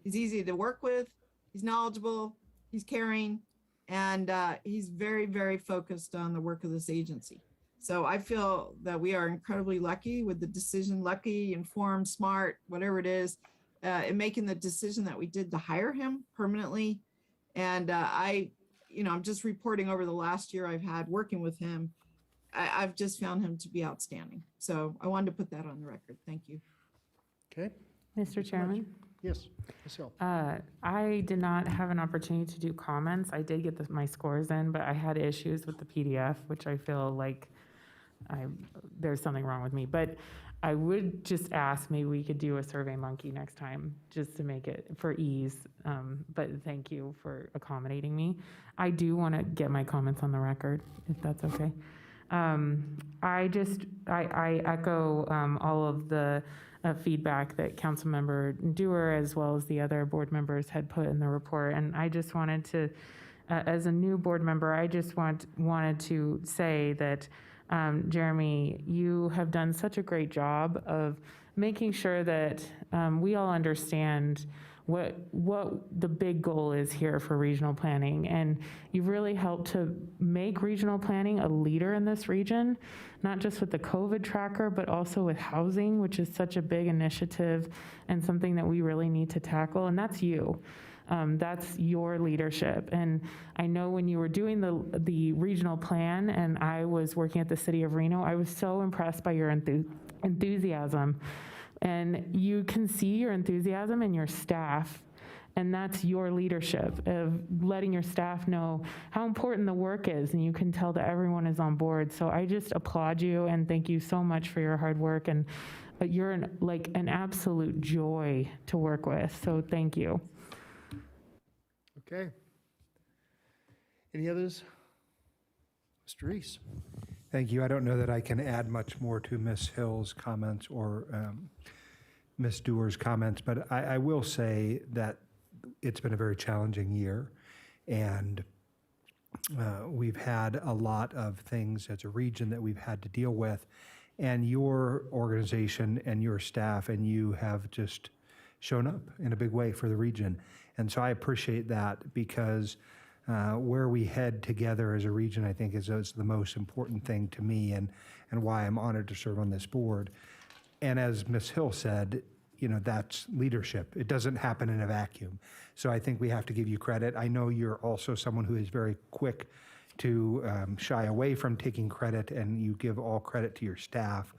he's easy to work with. He's knowledgeable, he's caring, and he's very, very focused on the work of this agency. So I feel that we are incredibly lucky with the decision, lucky, informed, smart, whatever it is, in making the decision that we did to hire him permanently. And I'm just reporting over the last year I've had working with him. I've just found him to be outstanding. So I wanted to put that on the record. Thank you. Okay, Mr. Chairman? yes, Ms. Hill. I did not have an opportunity to do comments. I did get my scores in, but I had issues with the PDF, which I feel like there's something wrong with me. But I would just ask, maybe we could do a Survey Monkey next time, just to make it for ease. But thank you for accommodating me. I do want to get my comments on the record, if that's okay. I echo all of the feedback that Councilmember Dewar, as well as the other board members, had put in the report. And I just wanted to, as a new board member, I just wanted to say that Jeremy, you have done such a great job of making sure that we all understand what the big goal is here for regional planning. And you've really helped to make regional planning a leader in this region, not just with the COVID tracker, but also with housing, which is such a big initiative and something that we really need to tackle. And that's you. That's your leadership. And I know when you were doing the regional plan and I was working at the city of Reno, I was so impressed by your enthusiasm. And you can see your enthusiasm in your staff. And that's your leadership of letting your staff know how important the work is. And you can tell that everyone is on board. So I just applaud you and thank you so much for your hard work. And you're an absolute joy to work with. So thank you. Okay. Any others? Mr. Reese? Thank you. I don't know that I can add much more to Ms. Hill's comments or Ms. Dewar's comments, but I will say that it's been a very challenging year, and we've had a lot of things as a region that we've had to deal with, and your organization and your staff and you have just shown up in a big way for the region. And so I appreciate that, because where we head together as a region, I think, is the most important thing to me, and why I'm honored to serve on this board. And as Ms. Hill said, that's leadership. It doesn't happen in a vacuum. So I think we have to give you credit. I know you're also someone who is very quick to shy away from taking credit, and you give all credit to your staff.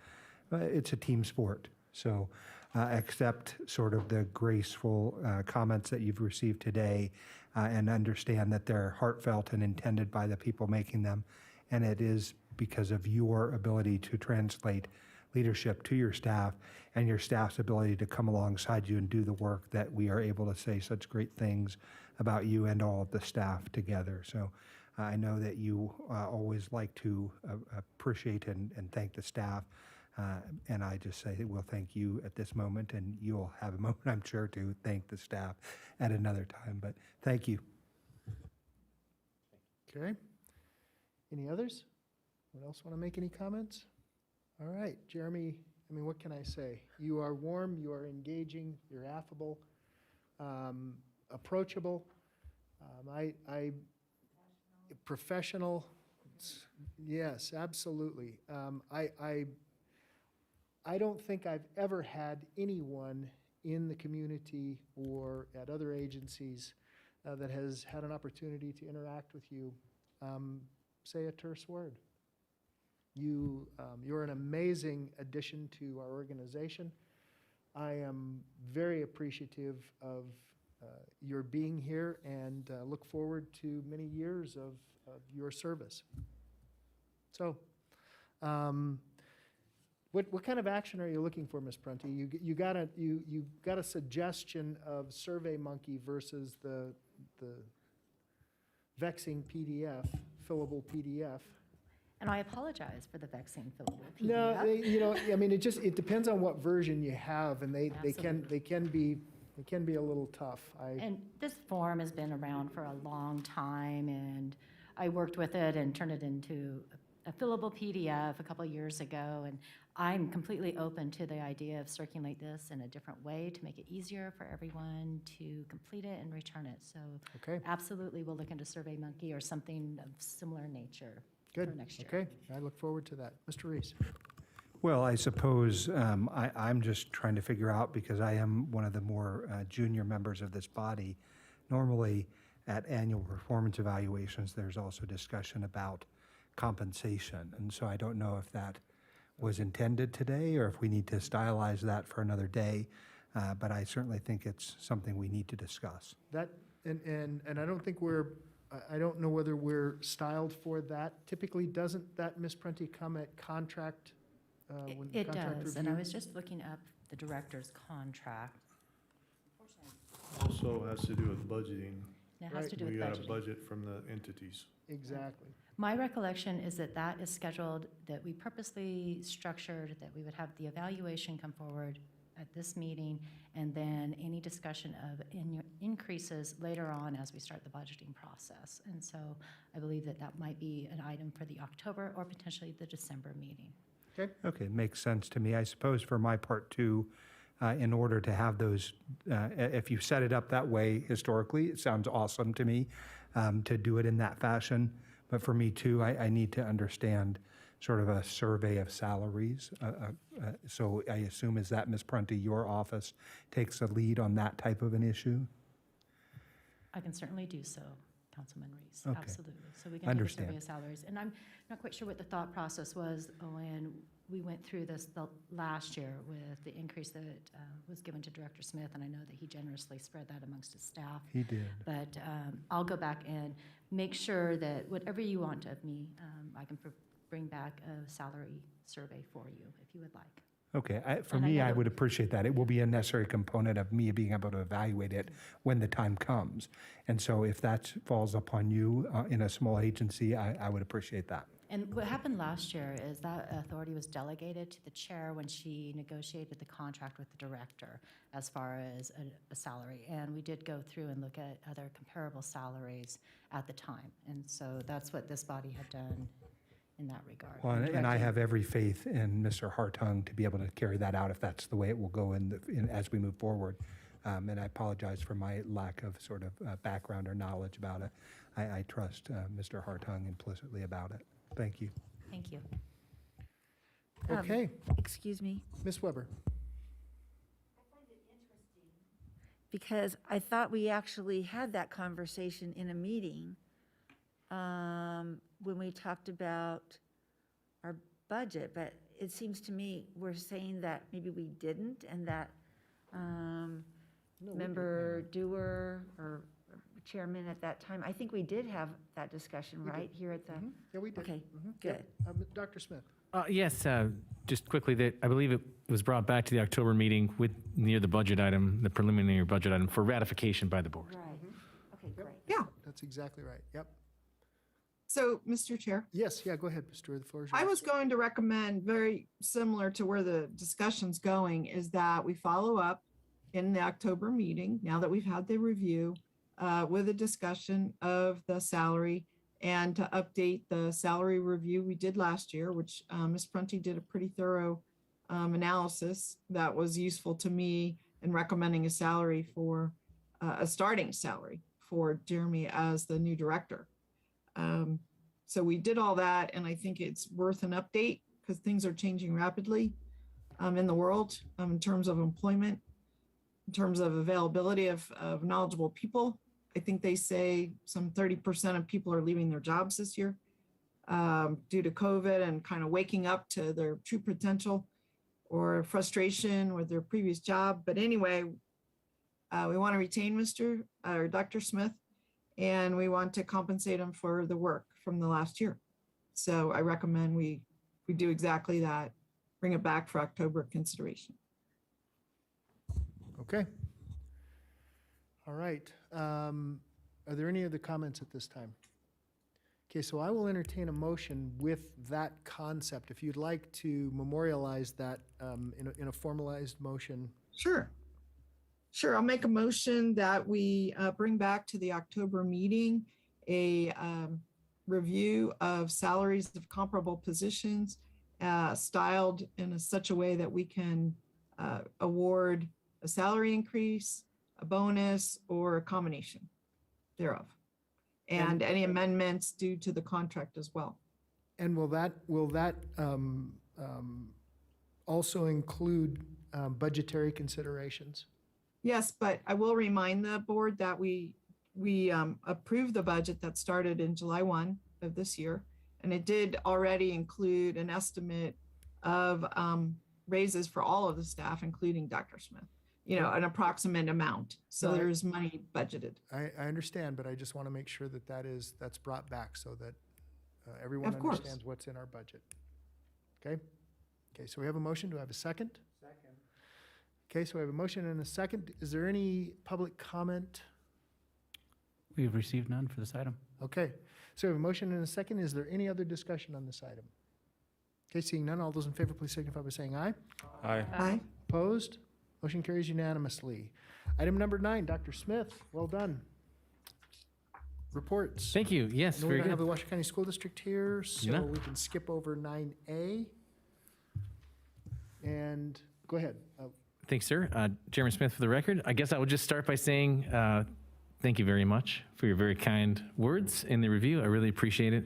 It's a team sport. So accept sort of the graceful comments that you've received today, and understand that they're heartfelt and intended by the people making them. And it is because of your ability to translate leadership to your staff and your staff's ability to come alongside you and do the work that we are able to say such great things about you and all of the staff together. So I know that you always like to appreciate and thank the staff. And I just say that we'll thank you at this moment, and you'll have a moment, I'm sure, to thank the staff at another time. But thank you. Okay. Any others? Anyone else want to make any comments? All right, Jeremy, what can I say? You are warm, you are engaging, you're affable, approachable. Professional. Yes, absolutely. I don't think I've ever had anyone in the community or at other agencies that has had an opportunity to interact with you say a terse word. You're an amazing addition to our organization. I am very appreciative of your being here, and look forward to many years of your service. So, what kind of action are you looking for, Ms. Prunty? You got a suggestion of SurveyMonkey versus the vexing PDF, fillable PDF. And I apologize for the vexing fillable PDF. No, it depends on what version you have, and they can be a little tough. And this form has been around for a long time, and I worked with it and turned it into a fillable PDF a couple of years ago, and I'm completely open to the idea of circulate this in a different way to make it easier for everyone to complete it and return it. So absolutely, we'll look into SurveyMonkey or something of similar nature for next year. Okay, I look forward to that. Mr. Reese. Well, I suppose I'm just trying to figure out, because I am one of the more junior members of this body. Normally, at annual performance evaluations, there's also discussion about compensation. And so I don't know if that was intended today or if we need to stylize that for another day. But I certainly think it's something we need to discuss. That, and I don't think I don't know whether we're styled for that. Typically, doesn't that, Ms. Prunty, come at contract? When It contract does, and I review? was just looking up the director's contract. Also has to do with budgeting. It has to do with We got a budgeting. budget from the entities. Exactly. My recollection is that that is scheduled, that we purposely structured, that we would have the evaluation come forward at this meeting, and then any discussion of increases later on as we start the budgeting process. And so I believe that that might be an item for the October or potentially the December meeting. Okay, makes sense to me. I suppose for my part too, in order to have those, if you set it up that way historically, it sounds awesome to me to do it in that fashion. But for me too, I need to understand sort of a survey of salaries. So I assume, is that, Ms. Prunty, your office takes a lead on that type of an issue? I can certainly do so, Councilman Reese, Okay. absolutely. So we can do a Understand. survey of salaries. And I'm not quite sure what the thought process was when we went through this the last year with the increase that was given to Director Smith, and I know that he generously spread that amongst his staff. He did. But I'll go back and make sure that whatever you want of me, I can bring back a salary survey for you, if you would like. Okay, for And I me, know I that- would appreciate that. It will be a necessary component of me being able to evaluate it when the time comes. And so if that falls upon you in a small agency, I would appreciate that. And what happened last year is that authority was delegated to the chair when she negotiated the contract with the director as far as a salary. And we did go through and look at other comparable salaries at the time. And so that's what this body had done in that regard. Well, and I Directing- have every faith in Mr. Hartung to be able to carry that out if that's the way it will go as we move forward. And I apologize for my lack of sort of background or knowledge about it. I trust Mr. Hartung implicitly about it. Thank you. Thank you. Okay, Excuse me, Ms. Weber. because I thought we actually had that conversation in a meeting when we talked about our budget, but it seems to me we're saying that maybe we didn't, and that Member Dewar or Chairman at that time, I think we did have that discussion, We did. right, here at the, Yeah, we did. okay, Mhm. good. Yep. Dr. Smith. Yes, just quickly, that I believe it was brought back to the October meeting with, near the budget item, the preliminary budget item for ratification by the board. Right, okay, great. Yeah. That's exactly right. Yep. So, Mr. Chair, Yes, yeah, go ahead, Ms. Stewart, the floor is yours. I was going to recommend, very similar to where the discussion's going, is that we follow up in the October meeting, now that we've had the review, with a discussion of the salary and to update the salary review we did last year, which Ms. Prunty did a pretty thorough analysis that was useful to me in recommending a salary for, a starting salary for Jeremy as the new director. So we did all that, and I think it's worth an update because things are changing rapidly in the world in terms of employment, in terms of availability of knowledgeable people. I think they say some 30% of people are leaving their jobs this year due to COVID and kind of waking up to their true potential or frustration with their previous job. But anyway, we want to retain Dr. Smith, and we want to compensate him for the work from the last year. So I recommend we do exactly that, bring it back for October consideration. Okay. All right. Are there any other comments at this time? Okay, so I will entertain a motion with that concept. If you'd like to memorialize that in a formalized motion. Sure. Sure, I'll make a motion that we bring back to the October meeting a review of salaries of comparable positions styled in such a way that we can award a salary increase, a bonus, or a combination thereof. And any amendments due to the contract as well. And will that also include budgetary considerations. Yes, but I will remind the board that we approved the budget that started in July 1 of this year. And it did already include an estimate of raises for all of the staff, including Dr. Smith, an approximate amount. So Right. there's money budgeted. I understand, but I just want to make sure that that's brought back so that everyone Of course. understands what's in our budget. Okay? Okay, so we have a motion. Do I have a second? Second. Okay, so we have a motion and a second. Is there any public comment? We've received none for this item. Okay, so we have a motion and a second. Is there any other discussion on this item? Okay, seeing none, all those in favor, please signify by saying aye. Aye. Aye. Opposed? Motion carries unanimously. Item number 9, Dr. Smith, well done. Reports. Thank you. Yes, No, we very don't have good. the Washoe County School District here, so No. we can skip over 9A. And go ahead. Thanks, sir. Jeremy Smith for the record. I guess I would just start by saying thank you very much for your very kind words in the review. I really appreciate it.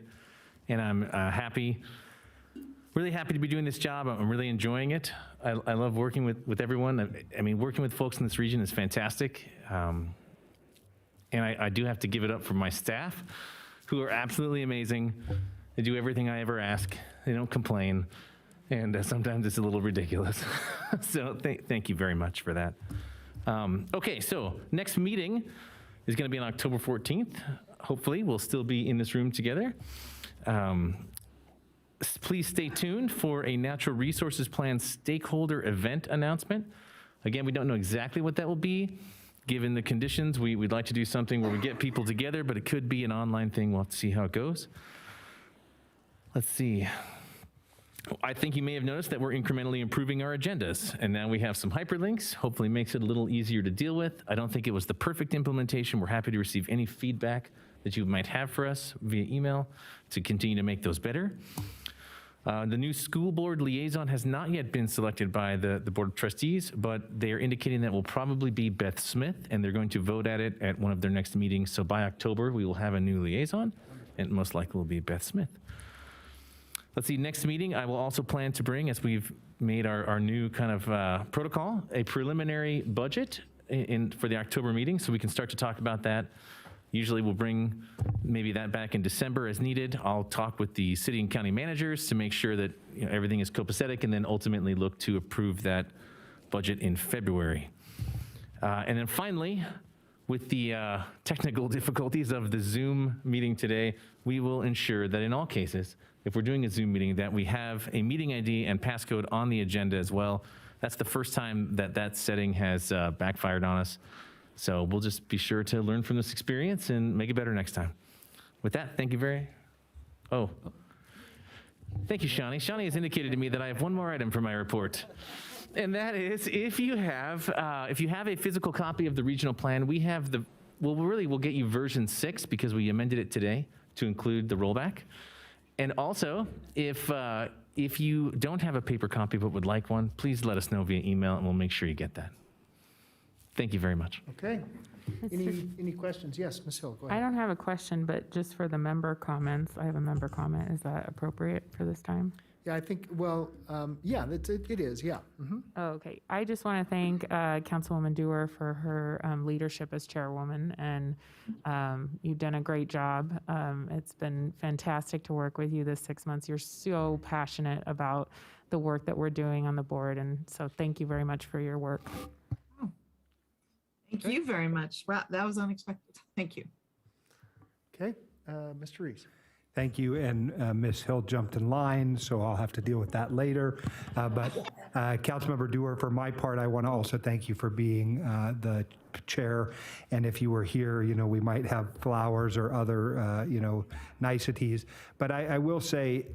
And I'm really happy to be doing this job. I'm really enjoying it. I love working with everyone. I mean, working with folks in this region is fantastic. And I do have to give it up for my staff, who are absolutely amazing. They do everything I ever ask. They don't complain. And sometimes it's a little ridiculous. So thank you very much for that. Okay, so next meeting is going to be on October 14th. Hopefully, we'll still be in this room together. Please stay tuned for a Natural Resources Plan stakeholder event announcement. Again, we don't know exactly what that will be. Given the conditions, we'd like to do something where we get people together, but it could be an online thing. We'll have to see how it goes. Let's see. I think you may have noticed that we're incrementally improving our agendas, and now we have some hyperlinks. Hopefully makes it a little easier to deal with. I don't think it was the perfect implementation. We're happy to receive any feedback that you might have for us via email to continue to make those better. The new school board liaison has not yet been selected by the Board of Trustees, but they are indicating that will probably be Beth Smith, and they're going to vote at it at one of their next meetings. So by October, we will have a new liaison, and most likely will be Beth Smith. Let's see, next meeting, I will also plan to bring, as we've made our new kind of protocol, a preliminary budget for the October meeting, so we can start to talk about that. Usually we'll bring maybe that back in December as needed. I'll talk with the city and county managers to make sure that everything is copacetic, and then ultimately look to approve that budget in February. And then finally, with the technical difficulties of the Zoom meeting today, we will ensure that in all cases, if we're doing a Zoom meeting, that we have a meeting ID and passcode on the agenda as well. That's the first time that setting has backfired on us. So we'll just be sure to learn from this experience and make it better next time. With that, thank you Thank you, Shawnee. Shawnee has indicated to me that I have one more item for my report. And that is, if you have a physical copy of the regional plan, we'll get you version 6 because we amended it today to include the rollback. And also, if you don't have a paper copy but would like one, please let us know via email and we'll make sure you get that. Thank you very much. Okay. Any questions? Yes, Ms. Hill, go ahead. I don't have a question, but just for the member comments, I have a member comment. Is that appropriate for this time? Yeah, I think, well, yeah, it is, yeah. Mhm. Oh, okay. I just want to thank Councilwoman Dewar for her leadership as chairwoman, and you've done a great job. It's been fantastic to work with you this 6 months. You're so passionate about the work that we're doing on the board, and so thank you very much for your work. Thank you very much. Wow, that was unexpected. Thank you. Okay, Mr. Reese. Thank you, and Ms. Hill jumped in line, so I'll have to deal with that later. But Councilmember Dewar, for my part, I want to also thank you for being the chair. And if you were here, we might have flowers or other, niceties. But I will say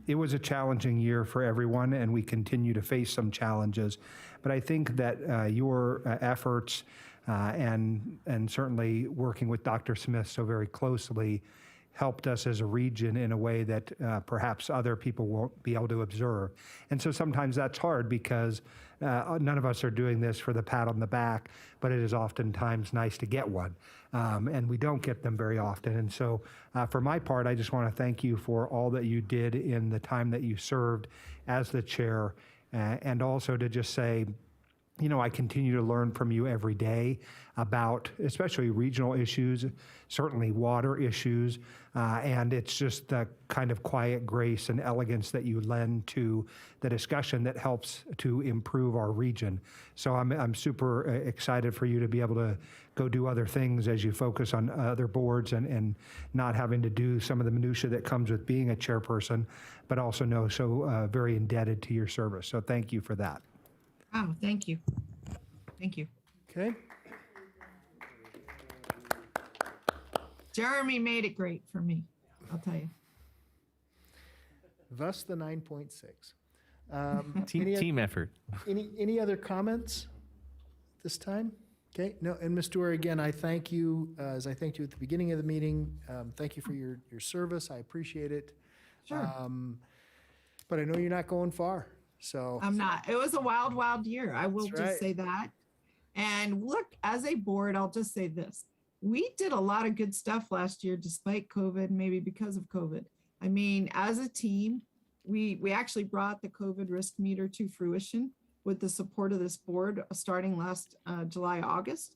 it was a challenging year for everyone, and we continue to face some challenges. But I think that your efforts and certainly working with Dr. Smith so very closely helped us as a region in a way that perhaps other people won't be able to observe. And so sometimes that's hard because none of us are doing this for the pat on the back, but it is oftentimes nice to get one. And we don't get them very often. And so for my part, I just want to thank you for all that you did in the time that you served as the chair and also to just say, you know, I continue to learn from you every day about especially regional issues, certainly water issues, and it's just the kind of quiet grace and elegance that you lend to the discussion that helps to improve our region. So I'm super excited for you to be able to go do other things as you focus on other boards and not having to do some of the minutia that comes with being a chairperson, but also know so very indebted to your service. So thank you for that. Oh, thank you. Thank you. Okay, Jeremy made it great for me, I'll tell you. thus the 9.6. Team effort. Any other comments this time? Okay, no, and Ms. Dewar, again, I thank you, as I thanked you at the beginning of the meeting. Thank you for your service, I appreciate it. Sure. But I know you're not going far, so. I'm not. It was a wild, wild year. I will That's just right. say that. And look, as a board, I'll just say this. We did a lot of good stuff last year despite COVID, maybe because of COVID. I mean, as a team, we actually brought the COVID risk meter to fruition with the support of this board starting last July, August.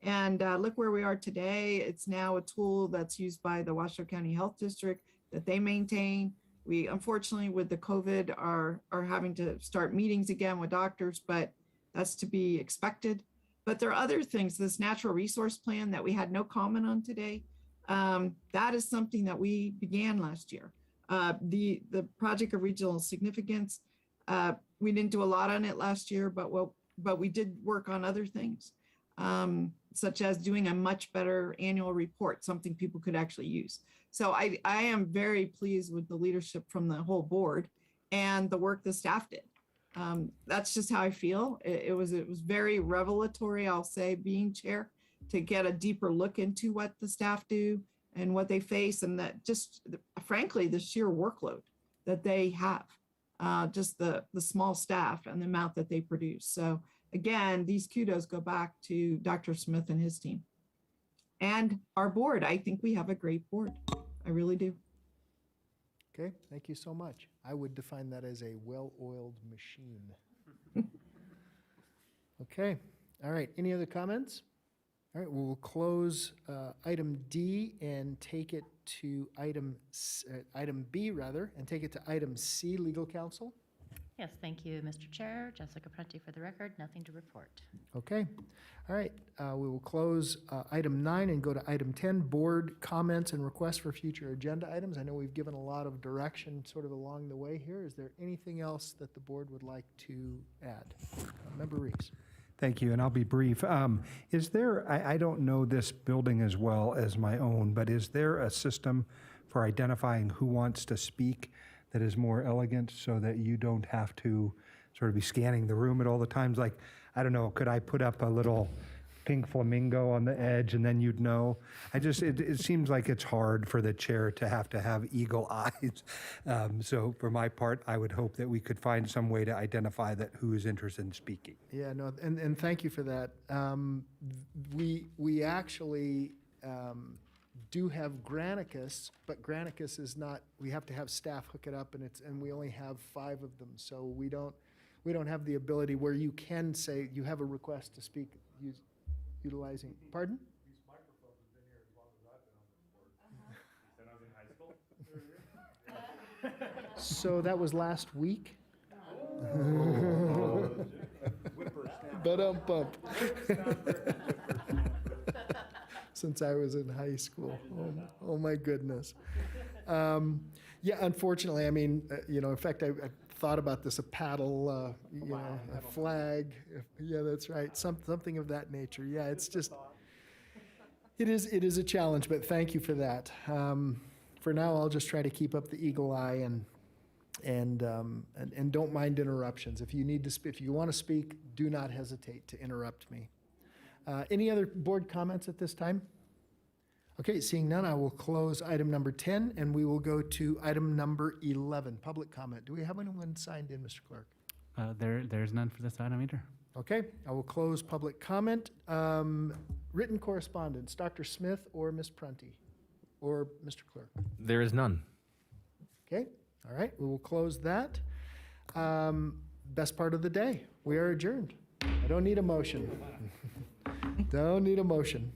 And look where we are today. It's now a tool that's used by the Washoe County Health District that they maintain. We, unfortunately, with the COVID are having to start meetings again with doctors, but that's to be expected. But there are other things, this natural resource plan that we had no comment on today. That is something that we began last year. The project of regional significance, we didn't do a lot on it last year, but we did work on other things, such as doing a much better annual report, something people could actually use. So I am very pleased with the leadership from the whole board and the work the staff did. That's just how I feel. It was very revelatory, I'll say, being chair, to get a deeper look into what the staff do and what they face, and that just, frankly, the sheer workload that they have, just the small staff and the amount that they produce. So again, these kudos go back to Dr. Smith and his team. And our board, I think we have a great board. I really do. Okay, thank you so much. I would define that as a well-oiled machine. Okay, all right, any other comments? All right, we'll close item D and take it to item B, rather, and take it to item C, legal counsel. Yes, thank you, Mr. Chair. Jessica Prunty for the record, nothing to report. Okay, all right, we will close item 9 and go to item 10, board comments and requests for future agenda items. I know we've given a lot of direction sort of along the way here. Is there anything else that the board would like to add? Member Reeves. Thank you, and I'll be brief. Is there, I don't know this building as well as my own, but is there a system for identifying who wants to speak that is more elegant so that you don't have to sort of be scanning the room at all the times? Like, I don't know, could I put up a little pink flamingo on the edge and then you'd know? It seems like it's hard for the chair to have eagle eyes. So for my part, I would hope that we could find some way to identify that who is interested in speaking. Yeah, no, and thank you for that. We actually do have Granicus, but Granicus is not, we have to have staff hook it up, and we only have 5 of them, so we don't have the ability where you can say you have a request to speak utilizing, pardon? These microphones have been here as long as I've been on this board. Then I was in high school? So that was last week? Ba-dum-bump. Since I was in high school. Oh my goodness. Yeah, unfortunately, I mean, in fact, I thought about this, a paddle, a flag. Yeah, that's right. Something of that nature. Yeah, it's just, it is a challenge, but thank you for that. For now, I'll just try to keep up the eagle eye and don't mind interruptions. If you need to, if you want to speak, do not hesitate to interrupt me. Any other board comments at this time? Okay, seeing none, I will close item number 10, and we will go to item number 11, public comment. Do we have anyone signed in, Mr. Clerk? There's none for this item either. Okay, I will close public comment. Written correspondence, Dr. Smith or Ms. Prunty, or Mr. Clerk? There is none. Okay, all right, we will close that. best part of the day. We are adjourned. I don't need a motion. Don't need a motion.